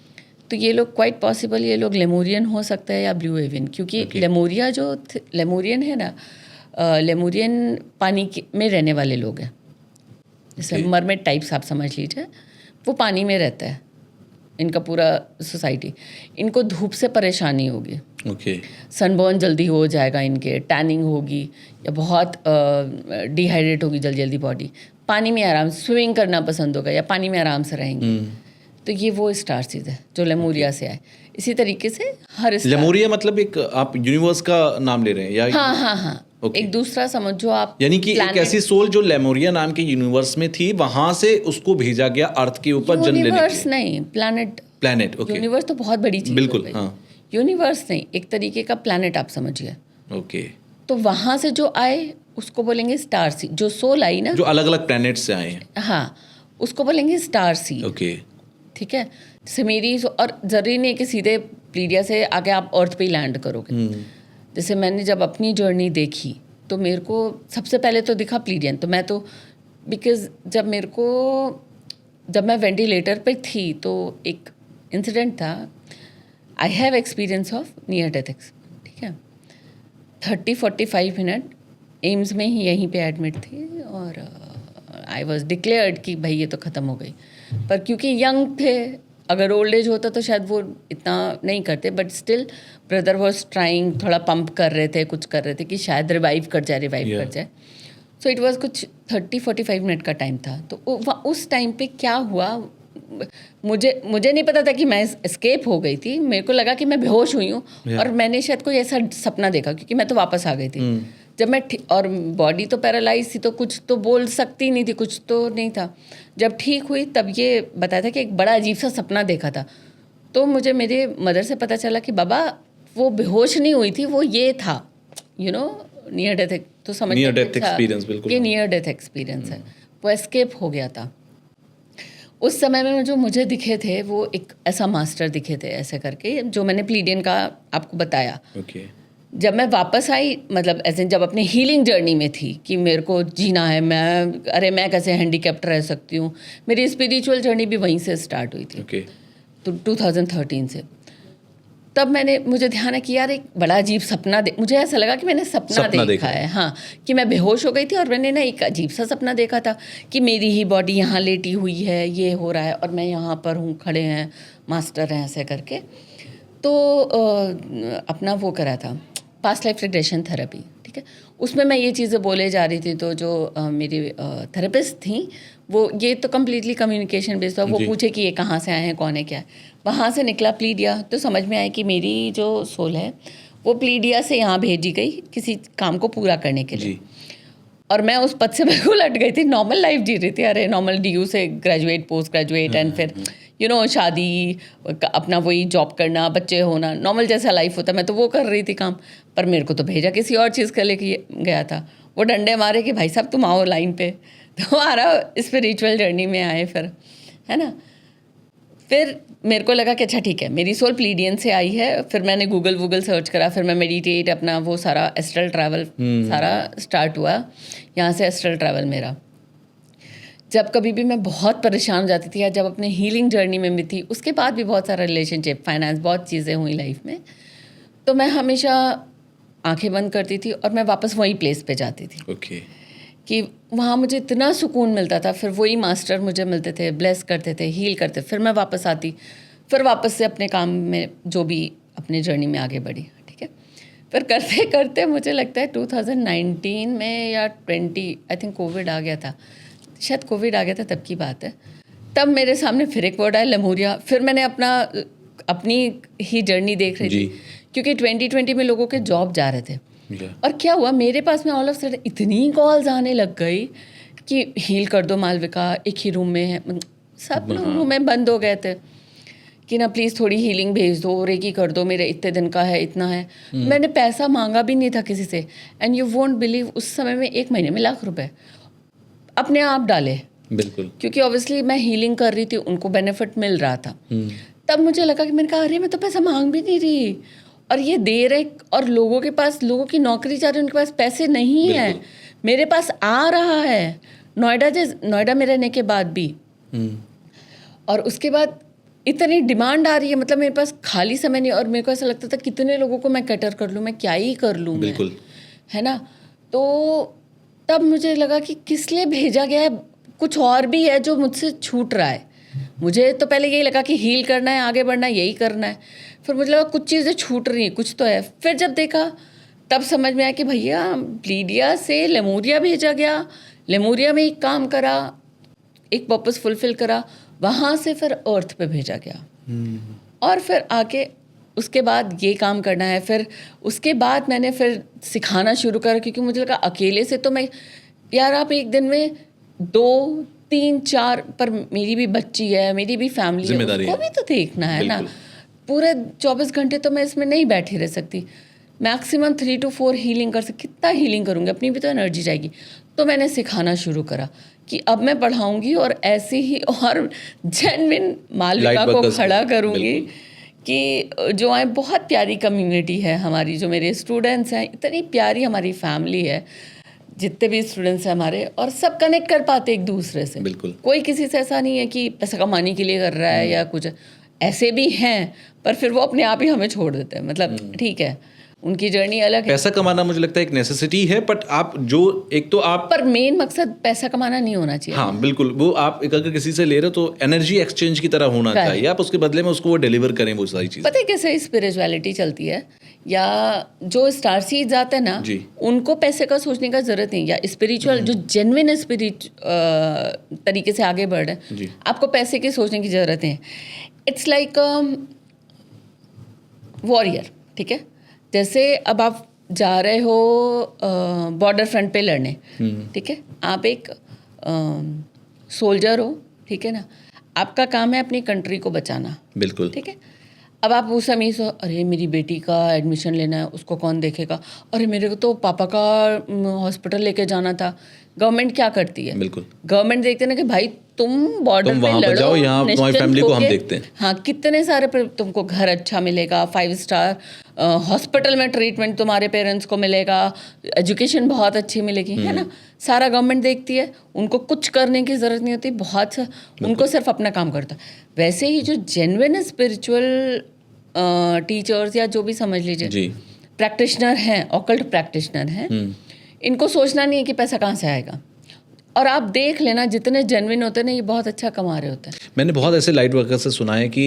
तो ये लोग क्वाइट पॉसिबल ये लोग लेमोरियन हो सकते हैं या ब्लू एवियन, क्योंकि लेमोरिया जो लेमोरियन है ना, लेमोरियन पानी में रहने वाले लोग हैं, जैसे मरमेड टाइप्स आप समझ लीजिए, वो पानी में रहता है इनका पूरा सोसाइटी। इनको धूप से परेशानी होगी, सनबर्न जल्दी हो जाएगा इनके, टैनिंग होगी, या बहुत डिहाइड्रेट होगी जल्दी बॉडी, पानी में आराम स्विमिंग करना पसंद होगा या पानी में आराम से रहेंगे। तो ये वो स्टार सीड है जो लेमोरिया से आए। इसी तरीके से हर लेमोरिया मतलब एक आप यूनिवर्स का नाम ले रहे हैं या? हाँ एक दूसरा समझो आप, यानी कि एक ऐसी सोल जो लेमोरिया नाम के यूनिवर्स में थी, वहां से उसको भेजा गया अर्थ के ऊपर जन्म लेने के लिए। यूनिवर्स नहीं, प्लैनेट। ओके, यूनिवर्स तो बहुत बड़ी चीज, बिल्कुल। हाँ, यूनिवर्स नहीं, एक तरीके का प्लैनेट आप समझिए। ओके। तो वहां से जो आए उसको बोलेंगे स्टार सीड। जो सोल आई ना, जो अलग अलग प्लैनेट से आए हैं, हाँ, उसको बोलेंगे स्टार सीड। ओके, ठीक है। जैसे मेरी, और जरूरी नहीं कि सीधे प्लीडिया से आके आप अर्थ पे ही लैंड करोगे। जैसे मैंने जब अपनी जर्नी देखी तो मेरे को सबसे पहले तो दिखा प्लीडियन। तो मैं तो बिकॉज जब मैं वेंटिलेटर पे थी तो एक इंसिडेंट था, I have experience of near death, ठीक है। 30-45 मिनट एम्स में ही यहीं पे एडमिट थी और आई वॉज डिक्लेयर्ड कि भाई ये तो ख़त्म हो गई। पर क्योंकि यंग थे, अगर ओल्ड एज होता तो शायद वो इतना नहीं करते, but still brother was trying, थोड़ा पंप कर रहे थे, कुछ कर रहे थे कि शायद रिवाइव कर जाए। सो इट वॉज कुछ 30-45 मिनट का टाइम था। तो उस टाइम पे क्या हुआ, मुझे नहीं पता था कि मैं एस्केप हो गई थी। मेरे को लगा कि मैं बेहोश हुई हूँ और मैंने शायद कोई ऐसा सपना देखा, क्योंकि मैं तो वापस आ गई थी। जब मैं और बॉडी तो पैरालाइज थी, तो कुछ तो बोल सकती नहीं थी, कुछ तो नहीं था। जब ठीक हुई तब ये बताया था कि एक बड़ा अजीब सा सपना देखा था। तो मुझे मेरे मदर से पता चला कि बाबा वो बेहोश नहीं हुई थी, वो ये था, यू नो, नियर डेथ। तो समझ नियर डेथ एक्सपीरियंस, बिल्कुल ये नियर डेथ एक्सपीरियंस है। वो एस्केप हो गया था। उस समय में जो मुझे दिखे थे वो एक ऐसा मास्टर दिखे थे, ऐसे करके, जो मैंने प्लीडियन का आपको बताया। जब मैं वापस आई, मतलब ऐसे जब अपनी हीलिंग जर्नी में थी कि मेरे को जीना है, मैं कैसे हैंडीकैप्ड रह सकती हूँ, मेरी स्पिरिचुअल जर्नी भी वहीं से स्टार्ट हुई थी। तो 2013 से तब मुझे ध्यान है कि यार एक बड़ा अजीब सपना मुझे ऐसा लगा कि मैंने सपना देखा है। हाँ, कि मैं बेहोश हो गई थी और मैंने ना एक अजीब सा सपना देखा था कि मेरी ही बॉडी यहाँ लेटी हुई है, ये हो रहा है और मैं यहाँ पर हूँ, खड़े हैं मास्टर हैं, ऐसे करके। तो अपना वो करा था पास्ट लाइफ रिग्रेशन थेरेपी, ठीक है। उसमें मैं ये चीज़ें बोले जा रही थी, तो जो मेरी थेरेपिस्ट थी वो, ये तो कम्प्लीटली कम्युनिकेशन बेस्ड था। वो पूछे कि ये कहाँ से आए हैं, कौन है, क्या है। वहाँ से निकला प्लीडिया, तो समझ में आया कि मेरी जो सोल है वो प्लीडिया से यहाँ भेजी गई किसी काम को पूरा करने के लिए। और मैं उस पद से बिल्कुल हट गई थी, नॉर्मल लाइफ जी रही थी। अरे नॉर्मल DU से ग्रेजुएट, पोस्ट ग्रेजुएट एंड फिर शादी, अपना वही जॉब करना, बच्चे होना, नॉर्मल जैसा लाइफ होता है, मैं तो वो कर रही थी काम। पर मेरे को तो भेजा किसी और चीज़ के लिए गया था। वो डंडे मारे कि भाई साहब तुम आओ लाइन पे, तो हमारा स्पिरिचुअल जर्नी में आए फिर, है ना। फिर मेरे को लगा कि अच्छा ठीक है, मेरी सोल प्लीडियन से आई है। फिर मैंने गूगल सर्च करा, फिर मैं मेडिटेट, अपना वो सारा एस्ट्रल ट्रैवल सारा स्टार्ट हुआ। यहाँ से एस्ट्रल ट्रैवल मेरा, जब कभी भी मैं बहुत परेशान हो जाती थी या जब अपने हीलिंग जर्नी में भी थी, उसके बाद भी बहुत सारा रिलेशनशिप, फाइनेंस, बहुत चीज़ें हुई लाइफ में, तो मैं हमेशा आंखें बंद करती थी और मैं वापस वही प्लेस पे जाती थी। ओके। कि वहाँ मुझे इतना सुकून मिलता था। फिर वही मास्टर मुझे मिलते थे, ब्लेस करते थे, हील करते। फिर मैं वापस आती, फिर वापस से अपने काम में जो भी अपनी जर्नी में आगे बढ़ी, ठीक है। फिर करते करते मुझे लगता है 2019 में या 20, आई थिंक कोविड आ गया था, शायद कोविड आ गया था तब की बात है। तब मेरे सामने फिर एक वर्ड आया, लेमुरिया। फिर मैंने अपनी ही जर्नी देख रही थी, क्योंकि 2020 में लोगों के जॉब जा रहे थे। और क्या हुआ, मेरे पास में ऑल ऑफ सडन इतनी कॉल्स आने लग गई कि हील कर दो मालविका, एक ही रूम में है, सब लोग रूम में बंद हो गए थे कि ना प्लीज़ थोड़ी हीलिंग भेज दो, रेकी कर दो, मेरे इतने दिन का है, इतना है। मैंने पैसा मांगा भी नहीं था किसी से, एंड यू वोंट बिलीव, उस समय में 1 महीने में लाख रुपए अपने आप डाले। बिल्कुल। क्योंकि ऑब्वियसली मैं हीलिंग कर रही थी, उनको बेनिफिट मिल रहा था। तब मुझे लगा कि मैंने कहा अरे मैं तो पैसा मांग भी नहीं रही और ये दे रहे, और लोगों के पास, लोगों की नौकरी जा रही है, उनके पास पैसे नहीं है, मेरे पास आ रहा है। नोएडा में रहने के बाद भी, और उसके बाद इतनी डिमांड आ रही है, मतलब मेरे पास खाली समय नहीं। और मेरे को ऐसा लगता था कितने लोगों को मैं कैटर कर लूँ, मैं क्या ही कर लूँ, बिल्कुल, है ना। तो तब मुझे लगा कि किस लिए भेजा गया है, कुछ और भी है जो मुझसे छूट रहा है। मुझे तो पहले यही लगा कि हील करना है, आगे बढ़ना है, यही करना है। फिर मुझे लगा कुछ चीज़ें छूट रही हैं, कुछ तो है। फिर जब देखा तब समझ में आया कि भैया प्लीडिया से लेमुरिया भेजा गया, लेमुरिया में एक काम करा, एक पर्पस फुलफिल करा, वहाँ से फिर अर्थ पे भेजा गया। और फिर आके उसके बाद ये काम करना है। फिर उसके बाद मैंने फिर सिखाना शुरू करा, क्योंकि मुझे लगा अकेले से तो मैं, यार आप एक दिन में 2, 3, 4, पर मेरी भी बच्ची है, मेरी भी फैमिली है, उसको भी तो देखना है ना। पूरे 24 घंटे तो मैं इसमें नहीं बैठी रह सकती। मैक्सिमम 3 to 4 हीलिंग कर सकती। कितना हीलिंग करूँगी, अपनी भी तो एनर्जी जाएगी। तो मैंने सिखाना शुरू करा कि अब मैं पढ़ाऊँगी और ऐसे ही और जेन्युइन मालविका को खड़ा करूँगी कि जो है बहुत प्यारी कम्युनिटी है हमारी, जो मेरे स्टूडेंट्स हैं, इतनी प्यारी हमारी फैमिली है, जितने भी स्टूडेंट्स हैं हमारे, और सब कनेक्ट कर पाते एक दूसरे से। बिल्कुल, कोई किसी से ऐसा नहीं है कि पैसा कमाने के लिए कर रहा है या कुछ, ऐसे भी हैं, पर फिर वो अपने आप ही हमें छोड़ देते हैं। मतलब ठीक है, उनकी जर्नी अलग है। पैसा कमाना मुझे लगता है एक नेसेसिटी है, बट आप जो एक तो आप, पर मेन मकसद पैसा कमाना नहीं होना चाहिए। हाँ बिल्कुल, वो आप अगर किसी से ले रहे हो तो एनर्जी एक्सचेंज की तरह होना चाहिए, आप उसके बदले में उसको वो डिलीवर करें वो सारी चीज़। पता है कैसे स्पिरिचुअलिटी चलती है, या जो स्टार सीड्स आते हैं ना, उनको पैसे का सोचने का जरूरत नहीं, या स्पिरिचुअल जो जेन्युइन तरीके से आगे बढ़ रहे हैं, आपको पैसे की सोचने की जरूरत है। इट्स लाइक वॉरियर, ठीक है। जैसे अब आप जा रहे हो बॉर्डर फ्रंट पे लड़ने, ठीक है, आप एक सोल्जर हो, ठीक है ना, आपका काम है अपनी कंट्री को बचाना, बिल्कुल, ठीक है। अब आप उस समय सो, अरे मेरी बेटी का एडमिशन लेना है, उसको कौन देखेगा, अरे मेरे को तो पापा का हॉस्पिटल लेके जाना था। गवर्नमेंट क्या करती है, बिल्कुल, गवर्नमेंट देखते हैं ना कि भाई तुम बॉर्डर पे लड़ो, यहाँ तुम्हारी फैमिली को हम देखते हैं। हाँ, कितने सारे तुमको घर अच्छा मिलेगा, 5 स्टार हॉस्पिटल में ट्रीटमेंट तुम्हारे पेरेंट्स को मिलेगा, एजुकेशन बहुत अच्छी मिलेगी, है ना। सारा गवर्नमेंट देखती है, उनको कुछ करने की ज़रूरत नहीं होती, बहुत उनको सिर्फ अपना काम करता है। वैसे ही जो जेन्युइन स्पिरिचुअल टीचर्स या जो भी समझ लीजिए प्रैक्टिशनर हैं, ऑकल्ट प्रैक्टिशनर हैं, इनको सोचना नहीं है कि पैसा कहाँ से आएगा। और आप देख लेना जितने जेन्युइन होते हैं ना, ये बहुत अच्छा कमा रहे होते हैं। मैंने बहुत ऐसे लाइट वर्कर्स से सुना है कि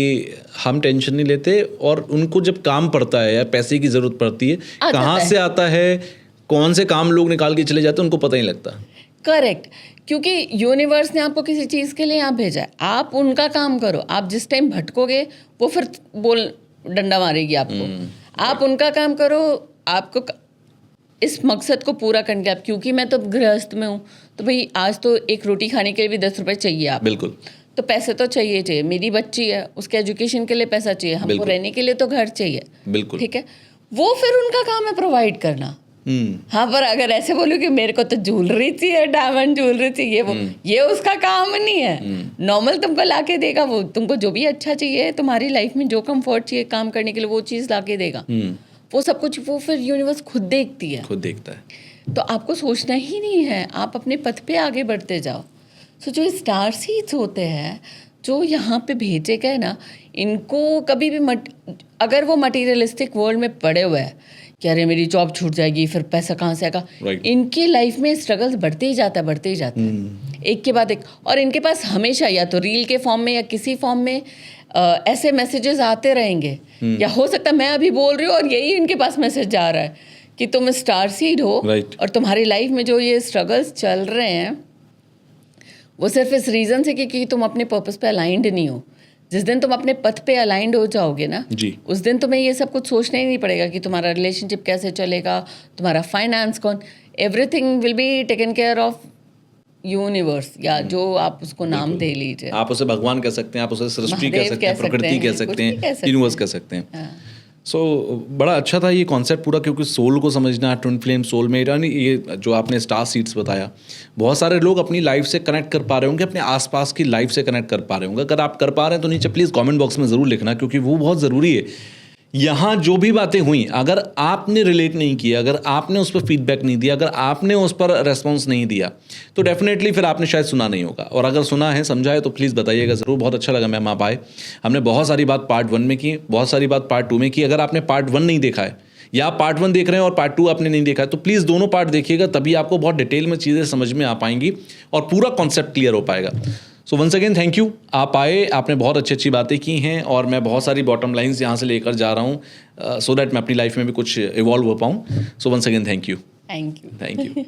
हम टेंशन नहीं लेते, और उनको जब काम पड़ता है या पैसे की ज़रूरत पड़ती है, कहाँ से आता है, कौन से काम लोग निकाल के चले जाते हैं, उनको पता ही लगता। करेक्ट, क्योंकि यूनिवर्स ने आपको किसी चीज़ के लिए यहाँ भेजा है, आप उनका काम करो। आप जिस टाइम भटकोगे वो फिर डंडा मारेगी आपको। आप उनका काम करो, आपको इस मकसद को पूरा करने के। क्योंकि मैं तो गृहस्थ में हूँ, तो भाई आज तो एक रोटी खाने के लिए भी 10 रुपए चाहिए आप, बिल्कुल, तो पैसे तो चाहिए चाहिए, मेरी बच्ची है उसके एजुकेशन के लिए पैसा चाहिए, हमको बिल्कुल। रहने के लिए तो घर चाहिए, बिल्कुल। ठीक है, वो फिर उनका काम है प्रोवाइड करना। हाँ, पर अगर ऐसे बोलो कि मेरे को तो ज्वेलरी चाहिए, डायमंड ज्वेलरी चाहिए, वो ये उसका काम नहीं है। नॉर्मल तुमको लाके देगा, वो तुमको जो भी अच्छा चाहिए तुम्हारी लाइफ में, जो कंफर्ट चाहिए काम करने के लिए, वो चीज़ लाके देगा। वो सब कुछ वो फिर यूनिवर्स खुद देखती है, खुद देखता है। तो आपको सोचना ही नहीं है, आप अपने पथ पे आगे बढ़ते जाओ। सो जो स्टार सीड्स होते हैं जो यहाँ पे भेजे गए ना, इनको कभी भी अगर वो मटीरियलिस्टिक वर्ल्ड में पड़े हुए हैं कि अरे मेरी जॉब छूट जाएगी, फिर पैसा कहाँ से आएगा, Right. इनकी लाइफ में स्ट्रगल्स बढ़ते ही जाता है एक के बाद एक। और इनके पास हमेशा या तो रील के फॉर्म में या किसी फॉर्म में ऐसे मैसेजेस आते रहेंगे, या हो सकता है मैं अभी बोल रही हूँ और यही इनके पास मैसेज जा रहा है कि तुम स्टार सीड हो, Right. और तुम्हारी लाइफ में जो ये स्ट्रगल्स चल रहे हैं वो सिर्फ इस रीज़न से कि तुम अपने पर्पस पे अलाइंड नहीं हो। जिस दिन तुम अपने पथ पे अलाइंड हो जाओगे ना जी। उस दिन तुम्हें ये सब कुछ सोचना ही नहीं पड़ेगा कि तुम्हारा रिलेशनशिप कैसे चलेगा, तुम्हारा फाइनेंस कौन, everything will be taken care of universe, या जो आप उसको नाम दे लीजिए। आप उसे भगवान कह सकते हैं, आप उसे सृष्टि कह महादेव सकते हैं, कह सकते प्रकृति हैं, कह कुछ सकते भी कह हैं, सकते यूनिवर्स हैं। कह सकते हैं। हाँ। सो बड़ा अच्छा था ये कॉन्सेप्ट पूरा, क्योंकि सोल को समझना, ट्विन फ्लेम, सोलमेट, यानी ये जो आपने स्टार सीड्स बताया, बहुत सारे लोग अपनी लाइफ से कनेक्ट कर पा रहे होंगे, अपने आसपास की लाइफ से कनेक्ट कर पा रहे होंगे। अगर आप कर पा रहे हैं तो नीचे प्लीज़ कमेंट बॉक्स में ज़रूर लिखना, क्योंकि वो बहुत ज़रूरी है। यहाँ जो भी बातें हुई, अगर आपने रिलेट नहीं किया, अगर आपने उस पर फीडबैक नहीं दिया, अगर आपने उस पर रेस्पॉन्स नहीं दिया, तो डेफिनेटली फिर आपने शायद सुना नहीं होगा। और अगर सुना है, समझा है, तो प्लीज़ बताइएगा ज़रूर। बहुत अच्छा लगा मैम आप आए। हमने बहुत सारी बात पार्ट 1 में की, बहुत सारी बात पार्ट 2 में की। अगर आपने पार्ट 1 नहीं देखा है या आप पार्ट 1 देख रहे हैं और पार्ट 2 आपने नहीं देखा है, तो प्लीज़ दोनों पार्ट देखिएगा, तभी आपको बहुत डिटेल में चीज़ें समझ में आ पाएंगी और पूरा कॉन्सेप्ट क्लियर हो पाएगा। So once again thank you, आप आए, आपने बहुत अच्छी अच्छी बातें की हैं, और मैं बहुत सारी बॉटम लाइन्स यहाँ से लेकर जा रहा हूँ, सो दैट मैं अपनी लाइफ में भी कुछ इवॉल्व हो पाऊँ। So once again thank you. Thank you. Thank you.